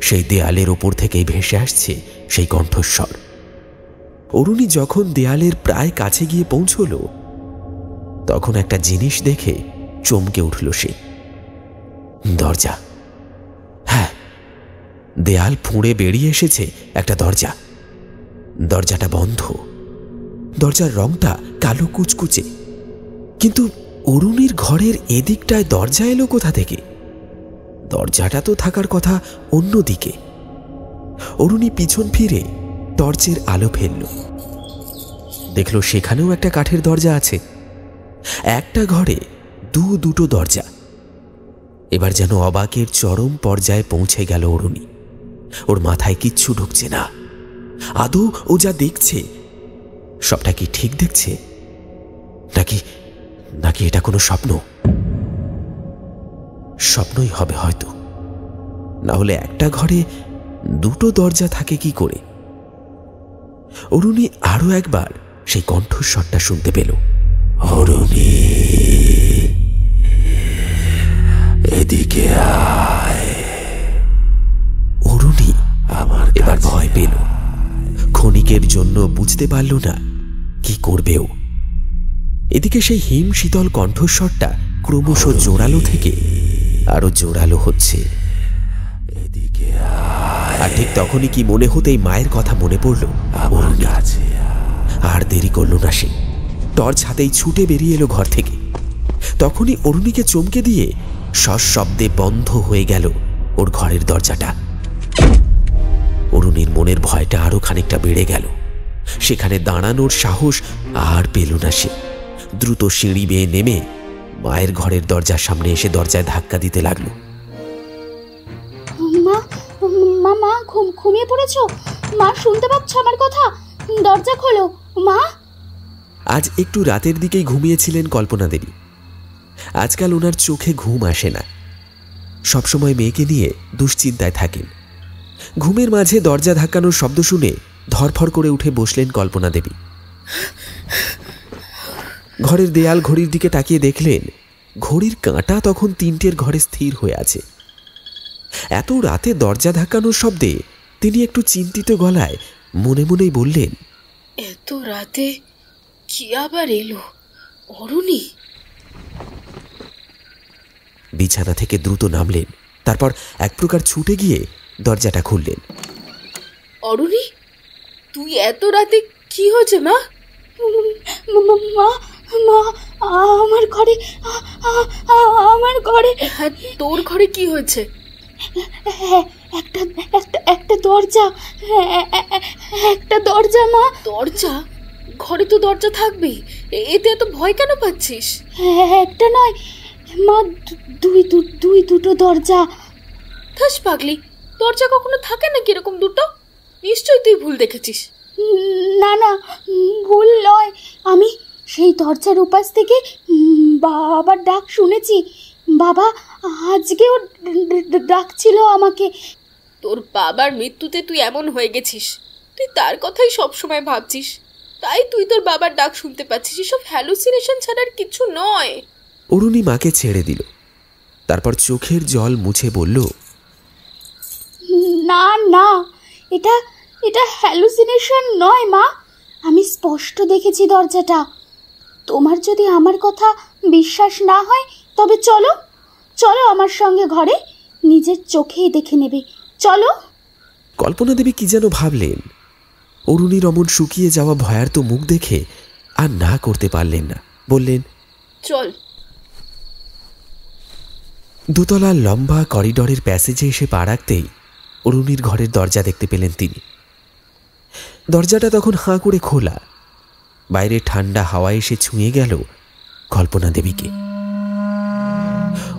Speaker 1: সেই দেয়ালের ওপর থেকেই ভেসে আসছে সেই কণ্ঠস্বর। অরুণী যখন দেয়ালের প্রায় কাছে গিয়ে পৌঁছল, তখন একটা জিনিস দেখে চমকে উঠল সে। দরজা। হ্যাঁ, দেয়াল ফুঁড়ে বেরিয়ে এসেছে একটা দরজা। দরজাটা বন্ধ, দরজার রংটা কালো কুচকুচে। কিন্তু অরুণীর ঘরের এদিকটায় দরজা এলো কোথা থেকে? দরজাটা তো থাকার কথা অন্যদিকে। অরুণী পিছন ফিরে টর্চের আলো ফেলল, দেখল সেখানেও একটা কাঠের দরজা আছে। একটা ঘরে দুটো দরজা। এবার যেন অবাকের চরম পর্যায়ে পৌঁছে গেল অরুণী। ওর মাথায় কিচ্ছু ঢুকছে না। আদৌ ও যা দেখছে সবটা কি ঠিক দেখছে, নাকি এটা কোনো স্বপ্ন? স্বপ্নই হবে হয়তো, না হলে একটা ঘরে দুটো দরজা থাকে কি করে? অরুণী আরো একবার সেই কণ্ঠস্বরটা শুনতে পেল। অরুণী, এদিকে আয়। অরুণী এবার ভয় পেল। ক্ষণিকের জন্য বুঝতে পারল না কি করবেও। এদিকে সেই হিম শীতল কণ্ঠস্বরটা ক্রমশ জোরালো থেকে আরো জোরালো হচ্ছে। আর ঠিক তখনই কি মনে হতেই মায়ের কথা মনে পড়ল। আর দেরি করল না সে, টর্চ হাতেই ছুটে বেরিয়ে এলো ঘর থেকে। তখনই অরুণীকে চমকে দিয়ে সশব্দে বন্ধ হয়ে গেল ওর ঘরের দরজাটা। অরুণীর মনের ভয়টা আরো খানিকটা বেড়ে গেল। সেখানে দাঁড়ানোর সাহস আর পেল না সে। দ্রুত সিঁড়ি বেয়ে নেমে মায়ের ঘরের দরজার সামনে এসে দরজায় ধাক্কা দিতে লাগলো।
Speaker 3: মা মা মা ঘুমিয়ে পড়েছো? মা শুনতে পাচ্ছ আমার কথা? দরজা খোলো মা।
Speaker 1: আজ একটু রাতের দিকেই ঘুমিয়েছিলেন কল্পনা দেবী। আজকাল ওনার চোখে ঘুম আসে না। সবসময় মেয়েকে নিয়ে দুশ্চিন্তায় থাকেন। ঘুমের মাঝে দরজা ধাক্কানোর শব্দ শুনে ধরফর করে উঠে বসলেন কল্পনা দেবী। ঘরের দেয়াল ঘড়ির দিকে তাকিয়ে দেখলেন ঘড়ির কাঁটা তখন 3টের ঘরে স্থির হয়ে আছে। এত রাতে দরজা ধাক্কানোর শব্দে তিনি একটু চিন্তিত গলায় মনে মনেই বললেন,
Speaker 2: এত রাতে কি আবার এলো? অরুণী?
Speaker 1: বিছানা থেকে দ্রুত নামলেন। তারপর এক প্রকার ছুটে গিয়ে দরজাটা খুললেন।
Speaker 2: অরুণী, তুই এত রাতে কি হয়েছে মা?
Speaker 3: মা মা আমার ঘরে আমার ঘরে।
Speaker 2: হ্যাঁ, তোর ঘরে কি হয়েছে?
Speaker 3: একটা একটা একটা দরজা, একটা দরজা মা।
Speaker 2: দরজা? ঘরে তো দরজা থাকবেই, এতে এত ভয় কেন পাচ্ছিস?
Speaker 3: একটা নয় মা, দুটো দরজা।
Speaker 2: থাস পাগলি, দরজা কখনো থাকে না কিরকম দুটো? নিশ্চয়ই তুই ভুল দেখেছিস।
Speaker 3: না না, ভুল নয়। আমি সেই দরজার উপাস থেকে বাবার ডাক শুনেছি। বাবা আজকেও ডাকছিল আমাকে।
Speaker 2: তোর বাবার মৃত্যুতে তুই এমন হয়ে গেছিস, তুই তার কথাই সবসময় ভাবছিস, তাই তুই তোর বাবার ডাক শুনতে পাচ্ছিস। এসব হ্যালুসিনেশন ছাড়ার কিছু নয়।
Speaker 1: অরুণী মাকে ছেড়ে দিল। তারপর চোখের জল মুছে বলল,
Speaker 3: না না, এটা এটা হ্যালুসিনেশন নয় মা। আমি স্পষ্ট দেখেছি দরজাটা। তোমার যদি আমার কথা বিশ্বাস না হয় তবে চলো চলো আমার সঙ্গে ঘরে, নিজের চোখেই দেখে নেবে। চলো।
Speaker 1: কল্পনা দেবী কি যেন ভাবলেন। অরুণীর অমন শুকিয়ে যাওয়া ভয়ার্ত মুখ দেখে আর না করতে পারলেন না। বললেন,
Speaker 2: চল।
Speaker 1: দোতলার লম্বা করিডরের প্যাসেজে এসে পা রাখতেই অরুণীর ঘরের দরজা দেখতে পেলেন তিনি। দরজাটা তখন হাঁ করে খোলা। বাইরে ঠান্ডা হাওয়া এসে ছুঁয়ে গেল কল্পনা দেবীকে।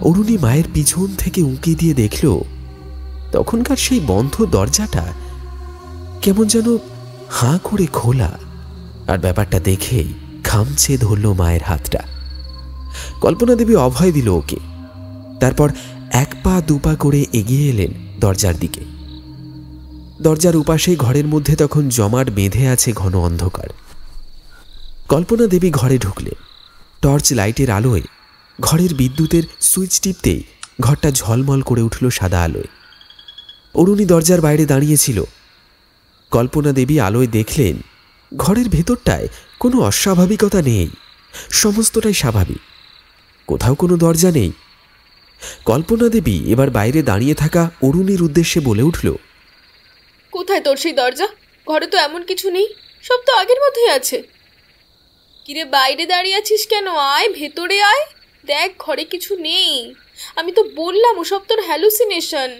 Speaker 1: অরুণী মায়ের পিছন থেকে উঁকি দিয়ে দেখল তখনকার সেই বন্ধ দরজাটা কেমন যেন হাঁ করে খোলা। আর ব্যাপারটা দেখেই খামছে ধরল মায়ের হাতটা। কল্পনা দেবী অভয় দিল ওকে। তারপর 1 পা 2 পা করে এগিয়ে এলেন দরজার দিকে। দরজার উপাশে ঘরের মধ্যে তখন জমাট বেঁধে আছে ঘন অন্ধকার। কল্পনা দেবী ঘরে ঢুকলেন। টর্চ লাইটের আলোয় ঘরের বিদ্যুতের সুইচ টিপতেই ঘরটা ঝলমল করে উঠল সাদা আলোয়। অরুণী দরজার বাইরে দাঁড়িয়েছিল। কল্পনা দেবী আলোয় দেখলেন ঘরের ভেতরটায় কোনো অস্বাভাবিকতা নেই, সমস্তটাই স্বাভাবিক। কোথাও কোনো দরজা নেই। কল্পনা দেবী এবার বাইরে দাঁড়িয়ে থাকা অরুণীর উদ্দেশ্যে বলে উঠল,
Speaker 2: কোথায় তোর সেই দরজা? ঘরে তো এমন কিছু নেই, সব তো আগের মতোই আছে। কিরে, বাইরে দাঁড়িয়ে আছিস কেন? আয়, ভেতরে আয়, দেখ ঘরে কিছু নেই। আমি তো বললাম ওসব তোর হ্যালুসিনেশন।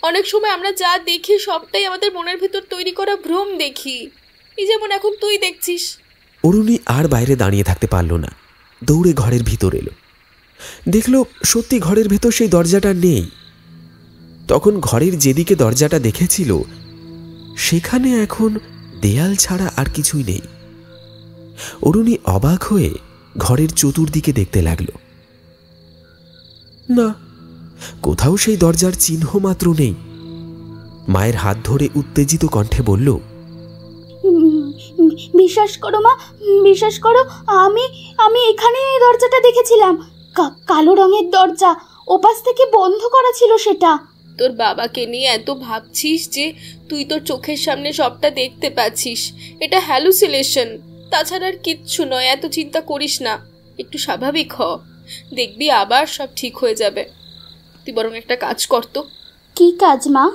Speaker 2: অনেক সময় আমরা যা দেখি সবটাই আমাদের মনের ভেতর তৈরি করা ভ্রম দেখি, এই যেমন এখন তুই দেখছিস।
Speaker 1: অরুণী আর বাইরে দাঁড়িয়ে থাকতে পারল না। দৌড়ে ঘরের ভিতর এলো। দেখল সত্যি ঘরের ভেতর সেই দরজাটা নেই। তখন ঘরের যেদিকে দরজাটা দেখেছিল সেখানে এখন দেয়াল ছাড়া আর কিছুই নেই। অরুণী অবাক হয়ে ঘরের চতুর্দিকে দেখতে লাগল। না, কোথাও সেই দরজার চিহ্ন মাত্র নেই। মায়ের হাত ধরে উত্তেজিত কণ্ঠে বলল,
Speaker 3: বিশ্বাস করো মা, বিশ্বাস করো, আমি এখানে এই দরজাটা দেখেছিলাম। কালো রঙের দরজা, ওপাশ থেকে বন্ধ করা ছিল সেটা।
Speaker 2: তোর বাবাকে নিয়ে এত ভাবছিস যে তুই তোর চোখের সামনে সবটা দেখতে পাচ্ছিস, এটা হ্যালুসিনেশন, তাছাড়া আর কিচ্ছু নয়। এত চিন্তা করিস না, একটু স্বাভাবিক হ, দেখবি আবার সব ঠিক হয়ে যাবে। তুই বরং একটা কাজ কর তো।
Speaker 3: কি কাজ মা?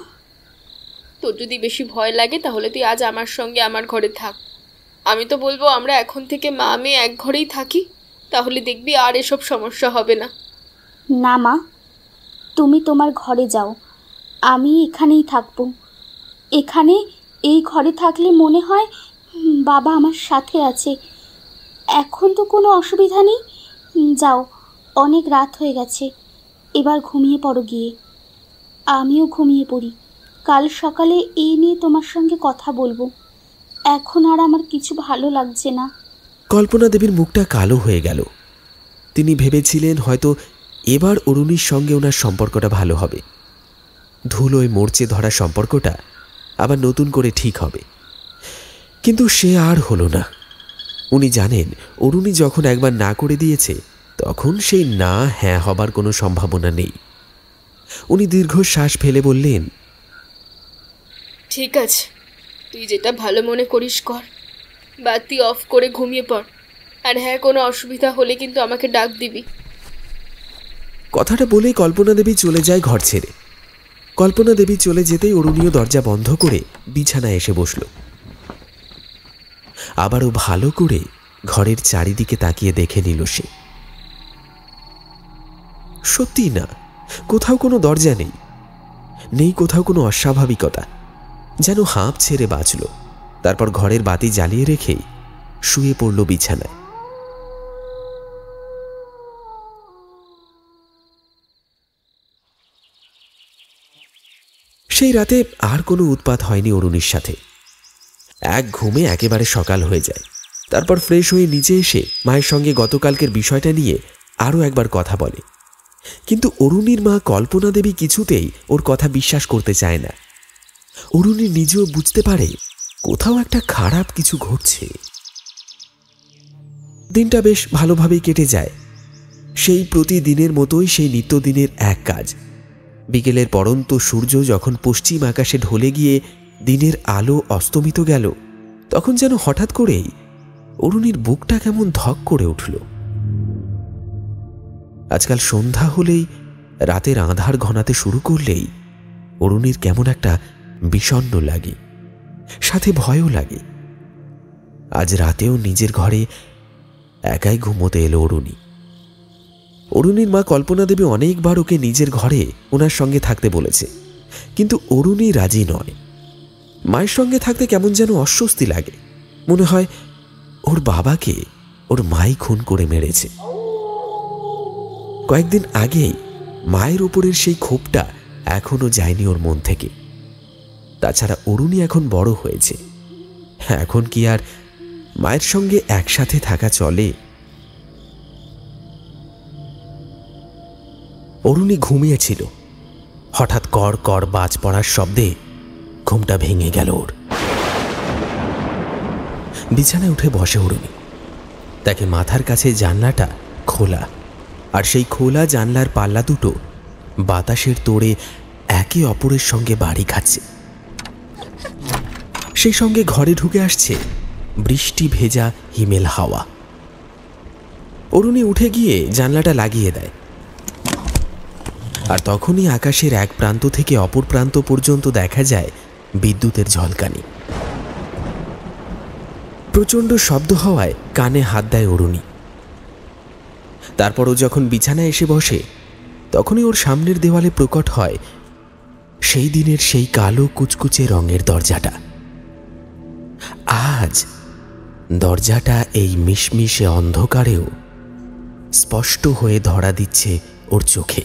Speaker 2: তোর যদি বেশি ভয় লাগে তাহলে তুই আজ আমার সঙ্গে আমার ঘরে থাক। আমি তো বলবো আমরা এখন থেকে মা মেয়ে এক ঘরেই থাকি, তাহলে দেখবি আর এসব সমস্যা হবে না।
Speaker 3: না মা, তুমি তোমার ঘরে যাও, আমি এখানেই থাকবো। এখানে এই ঘরে থাকলে মনে হয় বাবা আমার সাথে আছে। এখন তো কোনো অসুবিধা নেই। যাও, অনেক রাত হয়ে গেছে, এবার ঘুমিয়ে পড়ো গিয়ে। আমিও ঘুমিয়ে পড়ি, কাল সকালে এই নিয়ে তোমার সঙ্গে কথা বলবো। এখন আর আমার কিছু ভালো লাগছে না।
Speaker 1: কল্পনা দেবীর মুখটা কালো হয়ে গেল। তিনি ভেবেছিলেন হয়তো এবার অরুণীর সঙ্গে ওনার সম্পর্কটা ভালো হবে, ধুলোয় মরচে ধরা সম্পর্কটা আবার নতুন করে ঠিক হবে। কিন্তু সে আর হলো না। উনি জানেন অরুণী যখন একবার না করে দিয়েছে তখন সেই না হ্যাঁ হবার কোনো সম্ভাবনা নেই। উনি দীর্ঘশ্বাস ফেলে বললেন,
Speaker 2: ঠিক আছে, তুই যেটা ভালো মনে করিস কর। বাতি অফ করে ঘুমিয়ে পড়। আর হ্যাঁ, কোনো অসুবিধা হলে কিন্তু আমাকে ডাক দিবি।
Speaker 1: কথাটা বলেই কল্পনা দেবী চলে যায় ঘর ছেড়ে। কল্পনা দেবী চলে যেতেই অরুণীও দরজা বন্ধ করে বিছানায় এসে বসল। আবারও ভালো করে ঘরের চারিদিকে তাকিয়ে দেখে নিল সে। সত্যি না, কোথাও কোনো দরজা নেই, নেই কোথাও কোনো অস্বাভাবিকতা। যেন হাঁপ ছেড়ে বাঁচল। তারপর ঘরের বাতি জ্বালিয়ে রেখেই শুয়ে পড়ল বিছানায়। সেই রাতে আর কোনো উৎপাত হয়নি অরুণীর সাথে। এক ঘুমে একেবারে সকাল হয়ে যায়। তারপর ফ্রেশ হয়ে নিচে এসে মায়ের সঙ্গে গতকালকের বিষয়টা নিয়ে আরও একবার কথা বলে। কিন্তু অরুণীর মা কল্পনা দেবী কিছুতেই ওর কথা বিশ্বাস করতে চায় না। অরুণী নিজেও বুঝতে পারে কোথাও একটা খারাপ কিছু ঘটছে। দিনটা বেশ ভালোভাবেই কেটে যায়। সেই প্রতিদিনের মতোই সেই নিত্যদিনের এক কাজ। বিকেলের পড়ন্ত সূর্য যখন পশ্চিম আকাশে ঢলে গিয়ে দিনের আলো অস্তমিত গেল, তখন যেন হঠাৎ করেই অরুণীর বুকটা কেমন ধক করে উঠল। আজকাল সন্ধ্যা হলেই, রাতের আঁধার ঘনাতে শুরু করলেই অরুণীর কেমন একটা বিষণ্ণ লাগে, সাথে ভয়ও লাগে। আজ রাতেও নিজের ঘরে একাই ঘুমোতে এলো অরুণী। অরুণীর মা কল্পনা দেবী অনেকবার ওকে নিজের ঘরে ওনার সঙ্গে থাকতে বলেছে, কিন্তু অরুণী রাজি নয়। মায়ের সঙ্গে থাকতে কেমন যেন অস্বস্তি লাগে। মনে হয় ওর বাবাকে ওর মাই খুন করে মেরেছে। কয়েকদিন আগেই মায়ের উপরের সেই ক্ষোভটা এখনো যায়নি ওর মন থেকে। তাছাড়া অরুণী এখন বড় হয়েছে, এখন কি আর মায়ের সঙ্গে একসাথে থাকা চলে? অরুণী ঘুমিয়েছিল। হঠাৎ কর কর বাজ পড়ার শব্দে ঘুমটা ভেঙে গেল ওর। বিছানায় উঠে বসে অরুণী। তাকে মাথার কাছে জানলাটা খোলা, আর সেই খোলা জানলার পাল্লা দুটো বাতাসের তোড়ে একে অপরের সঙ্গে বাড়ি খাচ্ছে। সেই সঙ্গে ঘরে ঢুকে আসছে বৃষ্টি ভেজা হিমেল হাওয়া। অরুণী উঠে গিয়ে জানলাটা লাগিয়ে দেয়। আর তখনই আকাশের এক প্রান্ত থেকে অপর প্রান্ত পর্যন্ত দেখা যায় বিদ্যুতের ঝলকানি। প্রচণ্ড শব্দ হওয়ায় কানে হাত দেয় অরুণী। তারপরও যখন বিছানায় এসে বসে, তখনই ওর সামনের দেওয়ালে প্রকট হয় সেই দিনের সেই কালো কুচকুচে রঙের দরজাটা। আজ দরজাটা এই মিশমিশে অন্ধকারেও স্পষ্ট হয়ে ধরা দিচ্ছে ওর চোখে।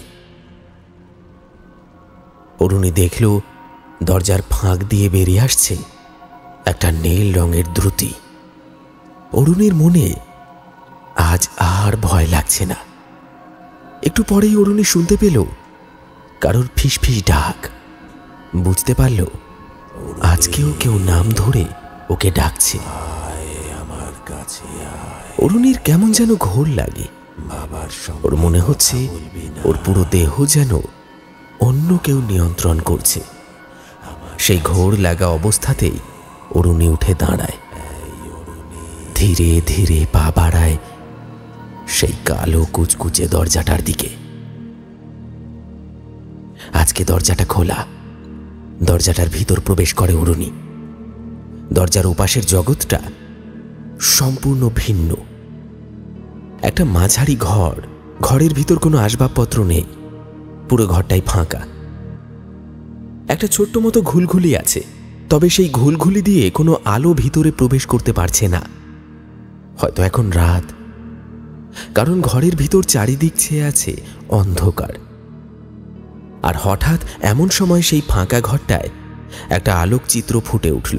Speaker 1: অরুণী দেখল দরজার ফাঁক দিয়ে বেরিয়ে আসছে একটা নীল রঙের দ্রুতি। অরুণীর মনে আজ আর ভয় লাগছে না। একটু পরেই অরুণী শুনতে পেল কারোর ফিসফিস ডাক। বুঝতে পারল আজকেও কেউ নাম ধরে ওকে ডাকছে। অরুণীর কেমন যেন ঘোর লাগে। ওর মনে হচ্ছে ওর পুরো দেহ যেন অন্য কেউ নিয়ন্ত্রণ করছে। সেই ঘোর লাগা অবস্থাতেই অরুণী উঠে দাঁড়ায়, ধীরে ধীরে পা বাড়ায় সেই কালো কুচকুচে দরজাটার দিকে। আজকে দরজাটা খোলা। দরজাটার ভিতর প্রবেশ করে অরুণী। দরজার ওপাশের জগৎটা সম্পূর্ণ ভিন্ন। একটা মাঝারি ঘর, ঘরের ভিতর কোনো আসবাবপত্র নেই। পুরো ঘরটাই ফাঁকা। একটা ছোট্ট মতো ঘুলঘুলি আছে, তবে সেই ঘুলঘুলি দিয়ে কোনো আলো ভিতরে প্রবেশ করতে পারছে না। হয়তো এখন রাত, কারণ ঘরের ভিতর চারিদিক ছেয়ে আছে অন্ধকার। আর হঠাৎ এমন সময় সেই ফাঁকা ঘরটায় একটা আলোকচিত্র ফুটে উঠল।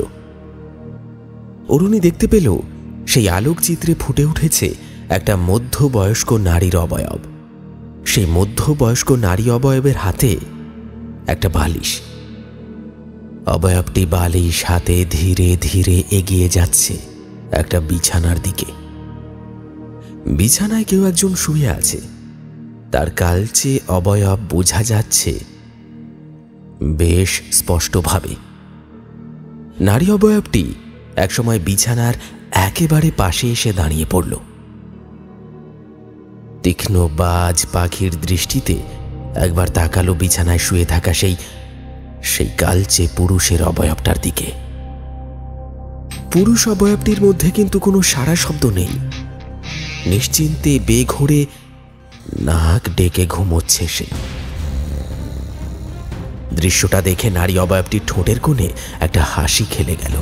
Speaker 1: অরুণী দেখতে পেল সেই আলোকচিত্রে ফুটে উঠেছে একটা মধ্যবয়স্ক নারীর অবয়ব। সেই মধ্যবয়স্ক নারী অবয়বের হাতে একটা বালিশ। অবয়বটি বালিশ হাতে ধীরে ধীরে এগিয়ে যাচ্ছে একটা বিছানার দিকে। বিছানায় কেউ একজন শুয়ে আছে। তার কালচে অবয়ব বোঝা যাচ্ছে বেশ স্পষ্টভাবে। নারী অবয়বটি একসময় বিছানার একেবারে পাশে এসে দাঁড়িয়ে পড়ল। তীক্ষ্ণ বাজ পাখির দৃষ্টিতে একবার তাকালো বিছানায় শুয়ে থাকা সেই কালচে পুরুষের অবয়বটার দিকে। পুরুষ অবয়বটির মধ্যে কিন্তু কোনো সাড়া শব্দ নেই। নিশ্চিন্তে বেঘোরে নাক ডেকে ঘুমোচ্ছে সে। দৃশ্যটা দেখে নারী অবয়বটির ঠোঁটের কোণে একটা হাসি খেলে গেল।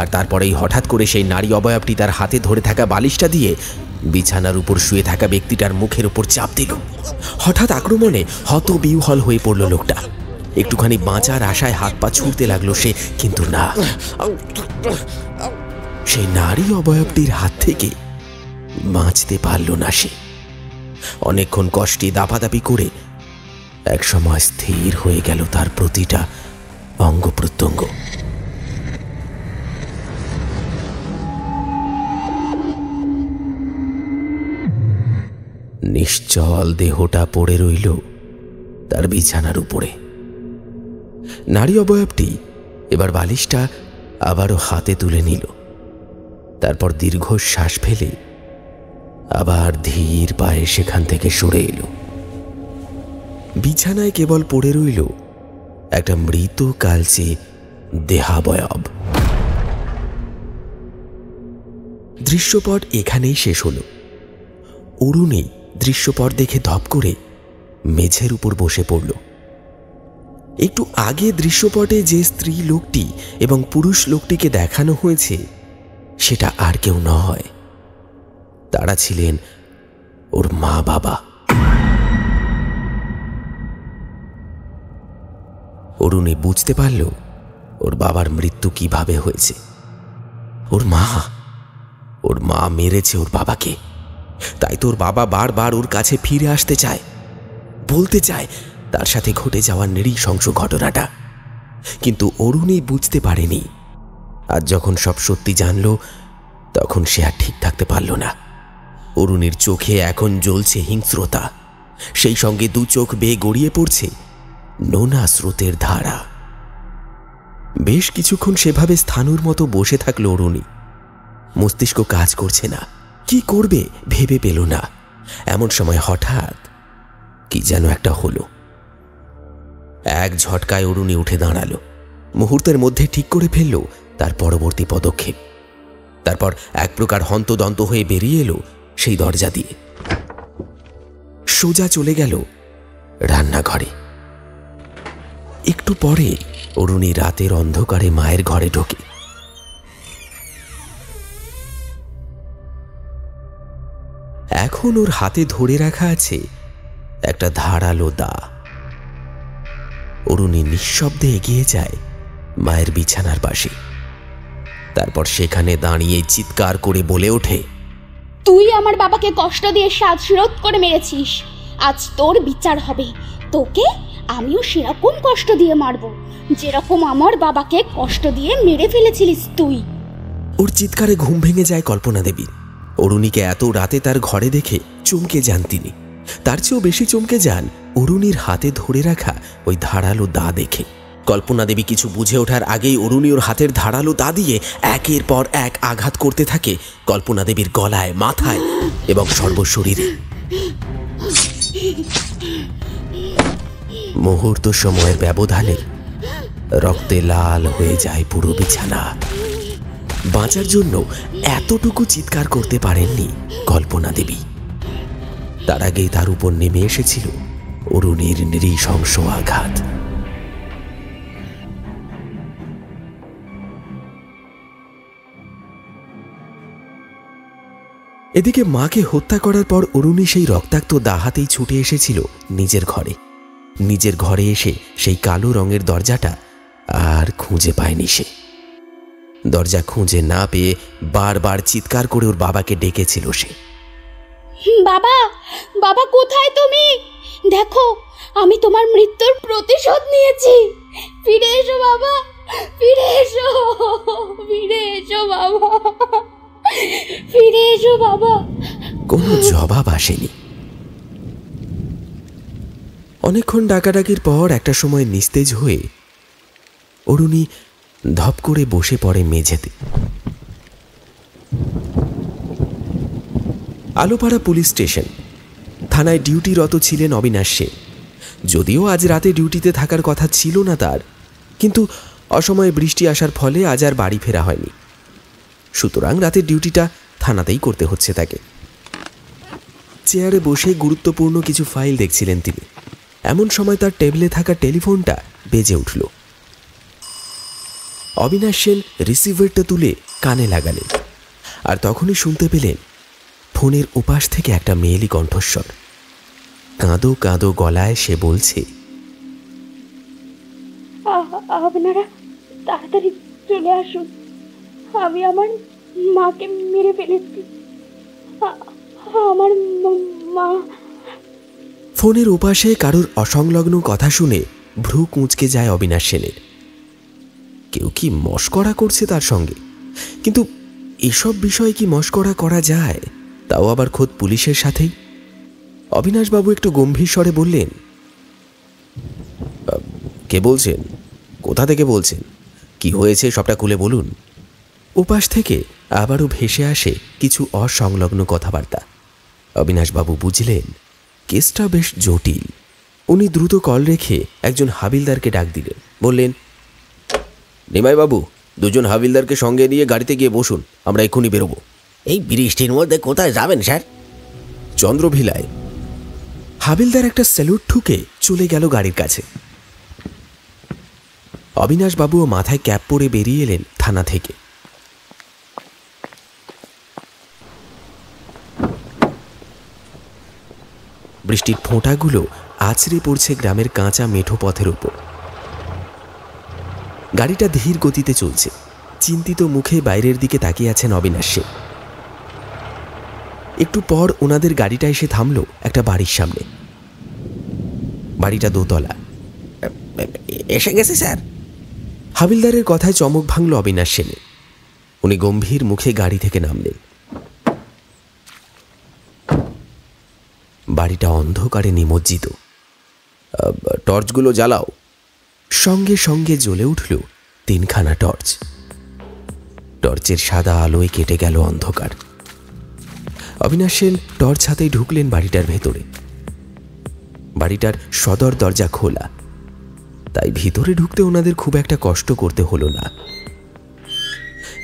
Speaker 1: আর তারপরেই হঠাৎ করে সেই নারী অবয়বটি তার হাতে ধরে থাকা বালিশটা দিয়ে বিছানার উপর শুয়ে থাকা ব্যক্তিটার মুখের উপর চাপ দিল। হঠাৎ আক্রমণে হতবিহ্বল হয়ে পড়ল লোকটা। একটুখানি বাঁচার আশায় হাত পা ছুঁড়তে লাগলো সে, কিন্তু না, সেই নারী অবয়বটির হাত থেকে বাঁচতে পারল না সে। অনেকক্ষণ কষ্টে দাপাদাপি করে একসময় স্থির হয়ে গেল তার প্রতিটা অঙ্গ প্রত্যঙ্গ। নিশ্চল দেহটা পড়ে রইল তার বিছানার উপরে। নারী অবয়বটি এবার বালিশটা আবারও হাতে তুলে নিল। তারপর দীর্ঘশ্বাস ফেলে আবার ধীর পায়ে সেখান থেকে সরে এলো। বিছানায় কেবল পড়ে রইল একটা মৃত কালচে দেহাবয়ব। দৃশ্যপট এখানেই শেষ হল। অরুণী দৃশ্যপট দেখে ধপ করে মেঝের উপর বসে পড়ল। একটু আগে দৃশ্যপটে যে স্ত্রী লোকটি এবং পুরুষ লোকটিকে দেখানো হয়েছে সেটা আর কেউ নয়, তারা ছিলেন ওর মা বাবা। অরুণী বুঝতে পারল ওর বাবার মৃত্যু কিভাবে হয়েছে। ওর মা মেরেছে ওর বাবাকে। তাই তোর বাবা বারবার ওর কাছে ফিরে আসতে চায়, বলতে চায় তার সাথে ঘটে যাওয়া নৃশংস ঘটনাটা। কিন্তু অরুণী বুঝতে পারেনি। আর যখন সব সত্যি জানল তখন সে আর ঠিক থাকতে পারল না। অরুণীর চোখে এখন জ্বলছে হিংস্রতা, সেই সঙ্গে দু চোখ বেয়ে গড়িয়ে পড়ছে নোনা স্রোতের ধারা। বেশ কিছুক্ষণ সেভাবে স্থানুর মতো বসে থাকলো অরুণী। মস্তিষ্ক কাজ করছে না, কি করবে ভেবে পেল না। এমন সময় হঠাৎ কি যেন একটা হলো। এক ঝটকায় অরুণী উঠে দাঁড়ালো। মুহূর্তের মধ্যে ঠিক করে ফেলল তার পরবর্তী পদক্ষেপ। তারপর এক প্রকার হন্তদন্ত হয়ে বেরিয়ে এলো সেই দরজা দিয়ে। সোজা চলে গেল রান্নাঘরে। একটু পরে অরুণী রাতের অন্ধকারে মায়ের ঘরে ঢোকে। এখন ওর হাতে ধরে রাখা আছে একটা ধারালো দা। অরুণী নিঃশব্দে এগিয়ে যায় মায়ের বিছানার পাশে। তারপর সেখানে দাঁড়িয়ে চিৎকার করে বলে ওঠে,
Speaker 3: তুই আমার বাবাকে কষ্ট দিয়ে শ্বাসরোধ করে মেরেছিস, আজ তোর বিচার হবে। তোকে আমিও সেরকম কষ্ট দিয়ে মারবো যেরকম আমার বাবাকে কষ্ট দিয়ে মেরে ফেলেছিলিস তুই।
Speaker 1: ওর চিৎকারে ঘুম ভেঙে যায় কল্পনা দেবী। অরুণীকে এত রাতে তার ঘরে দেখে চমকে যান তিনি। তার চেয়েও বেশি চমকে যান অরুণীর হাতে ধরে রাখা ওই ধারালো দা দেখে। কল্পনা দেবী কিছু বুঝে ওঠার আগেই অরুণী ওর হাতের ধারালো দা দিয়ে একের পর এক আঘাত করতে থাকে কল্পনা দেবীর গলায়, মাথায় এবং সর্বশরীরে। মুহূর্ত সময়ের ব্যবধানে রক্তে লাল হয়ে যায় পুরো বিছানা। বাঁচার জন্য এতটুকু চিৎকার করতে পারেননি কল্পনা দেবী। তার আগেই তার উপর নেমে এসেছিল অরুণীর নৃশংস আঘাত। এদিকে মাকে হত্যা করার পর অরুণী সেই রক্তাক্ত দাহাতেই ছুটে এসেছিল নিজের ঘরে এসে সেই কালো রঙের দরজাটা আর খুঁজে পায়নি সে। দরজা খুঁজে না পেয়ে বারবার চিৎকার করে ওর বাবাকে ডেকেছিল সে।
Speaker 3: বাবা, বাবা কোথায় তুমি? দেখো, আমি তোমার মৃত্যুর প্রতিশোধ নিয়েছি। ফিরে এসো বাবা, ফিরে এসো, ফিরে এসো বাবা, ফিরে এসো বাবা।
Speaker 1: কোনো জবাব আসেনি। অনেকক্ষণ ডাকাডাকির পর একটা সময় নিস্তেজ হয়ে অরুণী ধপ করে বসে পড়ে মেঝেতে। আলোপাড়া পুলিশ স্টেশন, থানায় ডিউটিরত ছিলেন অবিনাশ সেন। যদিও আজ রাতে ডিউটিতে থাকার কথা ছিল না তার, কিন্তু অসময়ে বৃষ্টি আসার ফলে আজ আর বাড়ি ফেরা হয়নি। সুতরাং রাতের ডিউটিটা থানাতেই করতে হচ্ছে তাকে। চেয়ারে বসে গুরুত্বপূর্ণ কিছু ফাইল দেখছিলেন তিনি। এমন সময় তার টেবিলে থাকা টেলিফোনটা বেজে উঠল। অবিনাশ সেন রিসিভারটা তুলে কানে লাগালেন, আর তখনই শুনতে পেলেন ফোনের ওপাশ থেকে একটা মেয়েলি কণ্ঠস্বর। কাঁদো কাঁদো গলায় সে বলছে,
Speaker 3: আপনারা তাড়াতাড়ি চলে আসুন, আমি আমার মাকে মেরে ফেলেছি। আমার মা।
Speaker 1: ফোনের ওপাশে কারোর অসংলগ্ন কথা শুনে ভ্রু কুঁচকে যায় অবিনাশ সেনের। কেউ কি মশকরা করছে তার সঙ্গে? কিন্তু এসব বিষয়ে কি মশকরা করা যায়, তাও আবার খোদ পুলিশের সাথেই? অবিনাশবাবু একটু গম্ভীর স্বরে বললেন, কে বলছেন? কোথা থেকে বলছেন? কি হয়েছে সবটা খুলে বলুন। ওপাশ থেকে আবারও ভেসে আসে কিছু অসংলগ্ন কথাবার্তা। অবিনাশবাবু বুঝলেন কেসটা বেশ জটিল। উনি দ্রুত কল রেখে একজন হাবিলদারকে ডাক দিলেন। বললেন, নিমাইবাবু, দুজন হাবিলদারকে সঙ্গে নিয়ে গাড়িতে গিয়ে বসুন, আমরা এক্ষুনি বেরোবো।
Speaker 4: এই বৃষ্টির মধ্যে কোথায় যাবেন স্যার?
Speaker 1: চন্দ্রভিলায়। হাবিলদার একটা স্যালুট ঠুকে চলে গেল গাড়ির কাছে। অবিনাশবাবুও মাথায় ক্যাপ পরে বেরিয়ে এলেন থানা থেকে। বৃষ্টির ফোঁটাগুলো আছড়ে পড়ছে গ্রামের কাঁচা মেঠো পথের উপর। গাড়িটা ধীর গতিতে চলছে। চিন্তিত মুখে বাইরের দিকে তাকিয়ে আছেন অবিনাশ সেন। একটু পর ওনাদের গাড়িটা এসে থামল একটা বাড়ির সামনে। বাড়িটা দোতলা।
Speaker 4: এসে গেছে স্যার।
Speaker 1: হাবিলদারের কথায় চমক ভাঙল অবিনাশ সেনের। উনি গম্ভীর মুখে গাড়ি থেকে নামলেন। বাড়িটা অন্ধকারে নিমজ্জিত। টর্চগুলো জ্বালাও। সঙ্গে সঙ্গে জ্বলে উঠল 3খানা টর্চ। টর্চের সাদা আলোয় কেটে গেল অন্ধকার। অবিনাশ সেন টর্চ হাতেই ঢুকলেন বাড়িটার ভেতরে। বাড়িটার সদর দরজা খোলা, তাই ভিতরে ঢুকতে ওনাদের খুব একটা কষ্ট করতে হলো না।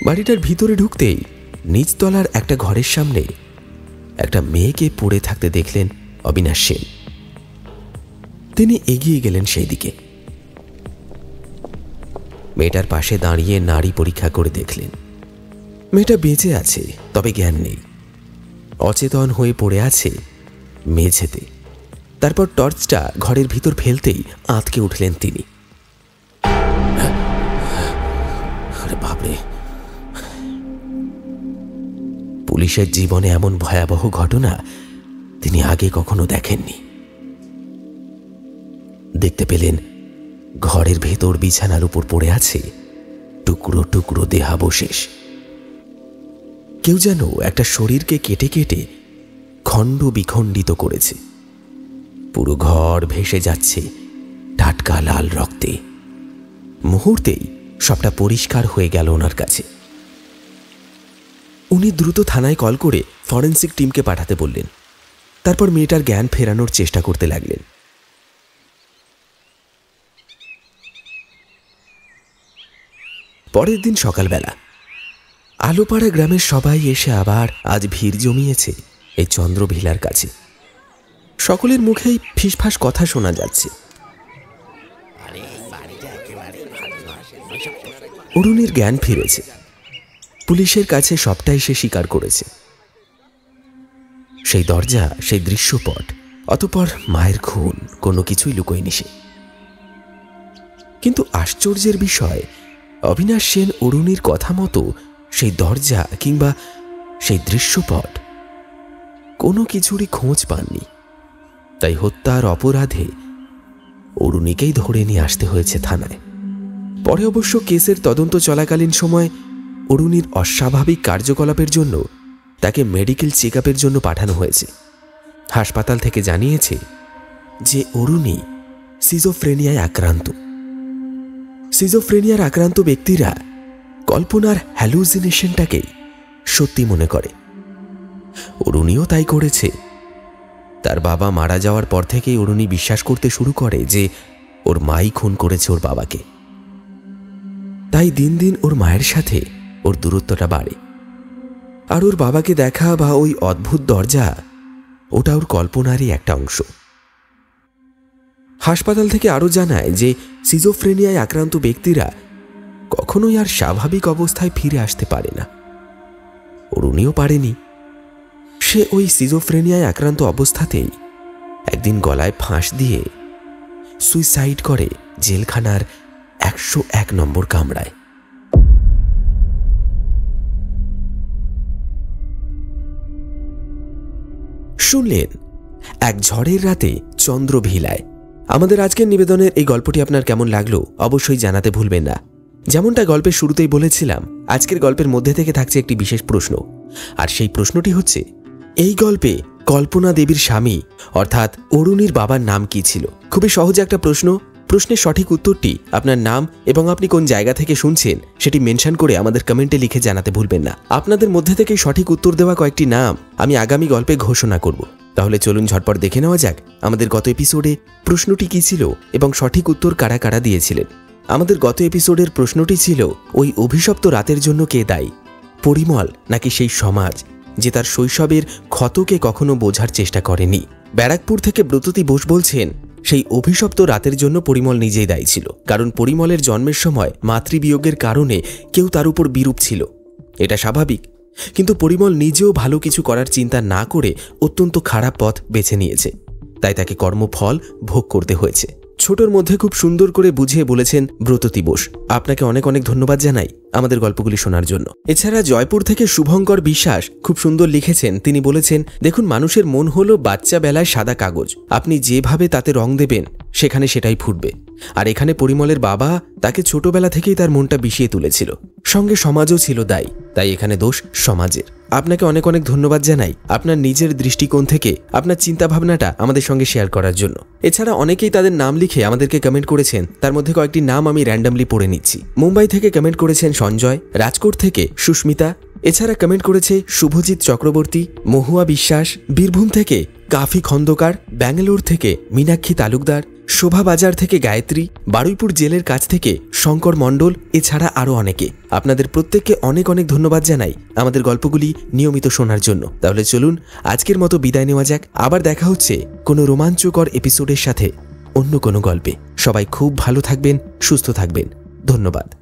Speaker 1: বাড়িটার ভিতরে ঢুকতেই নিচতলার একটা ঘরের সামনে একটা মেয়েকে পড়ে থাকতে দেখলেন অবিনাশ সেন। তিনি এগিয়ে গেলেন সেই দিকে। মেয়েটার পাশে দাঁড়িয়ে নাড়ি পরীক্ষা করে দেখলেন। মেয়েটা বেঁচে আছে, তবে জ্ঞান নেই। অচেতন হয়ে পড়ে আছে মেঝেতে। তারপর টর্চটা ঘরের ভিতর ফেলতেই আঁতকে উঠলেন তিনি। আরে বাপরে! পুলিশের জীবনে এমন ভয়াবহ ঘটনা তিনি আগে কখনো দেখেননি। দেখতে পেলেন ঘরের ভেতর বিছানার উপর পড়ে আছে টুকরো টুকরো দেহাবশেষ। কেউ যেন একটা শরীরকে কেটে কেটে খণ্ড বিখণ্ডিত করেছে। পুরো ঘর ভেসে যাচ্ছে টাটকা লাল রক্তে। মুহূর্তেই সবটা পরিষ্কার হয়ে গেল ওনার কাছে। উনি দ্রুত থানায় কল করে ফরেন্সিক টিমকে পাঠাতে বললেন। তারপর মেয়েটার জ্ঞান ফেরানোর চেষ্টা করতে লাগলেন। পরের দিন সকালবেলা আলোপাড়া গ্রামের সবাই এসে আবার আজ ভিড় জমিয়েছে এই চন্দ্রভিলার কাছে। সকলের মুখেই ফিসফাস কথা শোনা যাচ্ছে। অরুণীর জ্ঞান ফিরেছে। পুলিশের কাছে সবটাই সে স্বীকার করেছে। সেই দরজা, সেই দৃশ্যপট, অতঃপর মায়ের খুন, কোনো কিছুই লুকোয়নি সে। কিন্তু আশ্চর্যের বিষয়, অবিনাশ সেন অরুণীর কথা মতো সেই দরজা কিংবা সেই দৃশ্যপট কোনো কিছুরই খোঁজ পাননি। তাই হত্যার অপরাধে অরুণীকেই ধরে নিয়ে আসতে হয়েছে থানায়। পরে অবশ্য কেসের তদন্ত চলাকালীন সময় অরুণীর অস্বাভাবিক কার্যকলাপের জন্য তাকে মেডিকেল চেক আপের জন্য পাঠানো হয়েছে। হাসপাতাল থেকে জানিয়েছে যে অরুণী সিজোফ্রেনিয়ায় আক্রান্ত। সিজোফ্রেনিয়ার আক্রান্ত ব্যক্তিরা কল্পনার হ্যালুসিনেশনটাকেই সত্যি মনে করে। অরুণীও তাই করেছে। তার বাবা মারা যাওয়ার পর থেকেই অরুণী বিশ্বাস করতে শুরু করে যে ওর মাই খুন করেছে ওর বাবাকে। তাই দিন দিন ওর মায়ের সাথে ওর দূরত্বটা বাড়ে। আর ওর বাবাকে দেখা বা ওই অদ্ভুত দরজা, ওটা ওর কল্পনারই একটা অংশ। হাসপাতাল থেকে আরও জানায় যে সিজোফ্রেনিয়ায় আক্রান্ত ব্যক্তিরা কখনোই আর স্বাভাবিক অবস্থায় ফিরে আসতে পারে না। অরুণীও পারেনি। সে ওই সিজোফ্রেনিয়ায় আক্রান্ত অবস্থাতেই একদিন গলায় ফাঁস দিয়ে সুইসাইড করে জেলখানার 101 নম্বর কামরায়। শুনলেন এক ঝড়ের রাতে চন্দ্রভিলায়। আমাদের আজকের নিবেদনের এই গল্পটি আপনার কেমন লাগলো অবশ্যই জানাতে ভুলবেন না। যেমনটা গল্পের শুরুতেই বলেছিলাম, আজকের গল্পের মধ্যে থেকে থাকছে একটি বিশেষ প্রশ্ন। আর সেই প্রশ্নটি হচ্ছে, এই গল্পে কল্পনা দেবীর স্বামী অর্থাৎ অরুণীর বাবার নাম কি ছিল? খুবই সহজ একটা প্রশ্ন। প্রশ্নের সঠিক উত্তরটি আপনার নাম এবং আপনি কোন জায়গা থেকে শুনছেন সেটি মেনশন করে আমাদের কমেন্টে লিখে জানাতে ভুলবেন না। আপনাদের মধ্যে থেকে সঠিক উত্তর দেওয়া কয়েকটি নাম আমি আগামী গল্পে ঘোষণা করব। তাহলে চলুন ঝটপট দেখে নেওয়া যাক আমাদের গত এপিসোডে প্রশ্নটি কি ছিল এবং সঠিক উত্তর কারা কারা দিয়েছিলেন। আমাদের গত এপিসোডের প্রশ্নটি ছিল, ওই অভিশপ্ত রাতের জন্য কে দায়ী? পরিমল নাকি সেই সমাজ যে তার শৈশবের ক্ষতকে কখনো বোঝার চেষ্টা করেনি? ব্যারাকপুর থেকে ব্রততী বোস বলছেন, সেই অভিশপ্ত রাতের জন্য পরিমল নিজেই দায়ী ছিল, কারণ পরিমলের জন্মের সময় মাতৃবিয়োগের কারণে কেউ তার উপর বিরূপ ছিল। এটা স্বাভাবিক, কিন্তু পরিমল নিজেও ভালো কিছু করার চিন্তা না করে অত্যন্ত খারাপ পথ বেছে নিয়েছে, তাই তাকে কর্মফল ভোগ করতে হয়েছে। ছোটর মধ্যে খুব সুন্দর করে বুঝিয়ে বলেছেন ব্রততী বোস। আপনাকে অনেক অনেক ধন্যবাদ জানাই আমাদের গল্পগুলি শোনার জন্য। এছাড়া জয়পুর থেকে শুভঙ্কর বিশ্বাস খুব সুন্দর লিখেছেন। তিনি বলেছেন, দেখুন, মানুষের মন হলো বাচ্চা বেলায় সাদা কাগজ, আপনি যেভাবে তাতে রং দেবেন সেখানে সেটাই ফুটবে। আর এখানে পরিমলের বাবা তাকে ছোটবেলা থেকেই তার মনটা বিষিয়ে তুলেছিল, সঙ্গে সমাজও ছিল দায়ী, তাই এখানে দোষ সমাজের। আপনাকে অনেক অনেক ধন্যবাদ জানাই আপনার নিজের দৃষ্টিকোণ থেকে আপনার চিন্তাভাবনাটা আমাদের সঙ্গে শেয়ার করার জন্য। এছাড়া অনেকেই তাদের নাম লিখে আমাদেরকে কমেন্ট করেছেন, তার মধ্যে কয়েকটি নাম আমি র্যান্ডামলি পড়ে নিচ্ছি। মুম্বাই থেকে কমেন্ট করেছেন সঞ্জয়, রাজকোট থেকে সুস্মিতা, এছাড়া কমেন্ট করেছে শুভজিৎ চক্রবর্তী, মহুয়া বিশ্বাস, বীরভূম থেকে কাফি খন্দকার, ব্যাঙ্গালোর থেকে মীনাক্ষী তালুকদার, শোভাবাজার থেকে গায়ত্রী, বারুইপুর জেলের কাছ থেকে শঙ্কর মণ্ডল, এছাড়া আরও অনেকে। আপনাদের প্রত্যেককে অনেক অনেক ধন্যবাদ জানাই আমাদের গল্পগুলি নিয়মিত শোনার জন্য। তাহলে চলুন আজকের মতো বিদায় নেওয়া যাক। আবার দেখা হচ্ছে কোনো রোমাঞ্চকর এপিসোডের সাথে অন্য কোনো গল্পে। সবাই খুব ভালো থাকবেন, সুস্থ থাকবেন। ধন্যবাদ।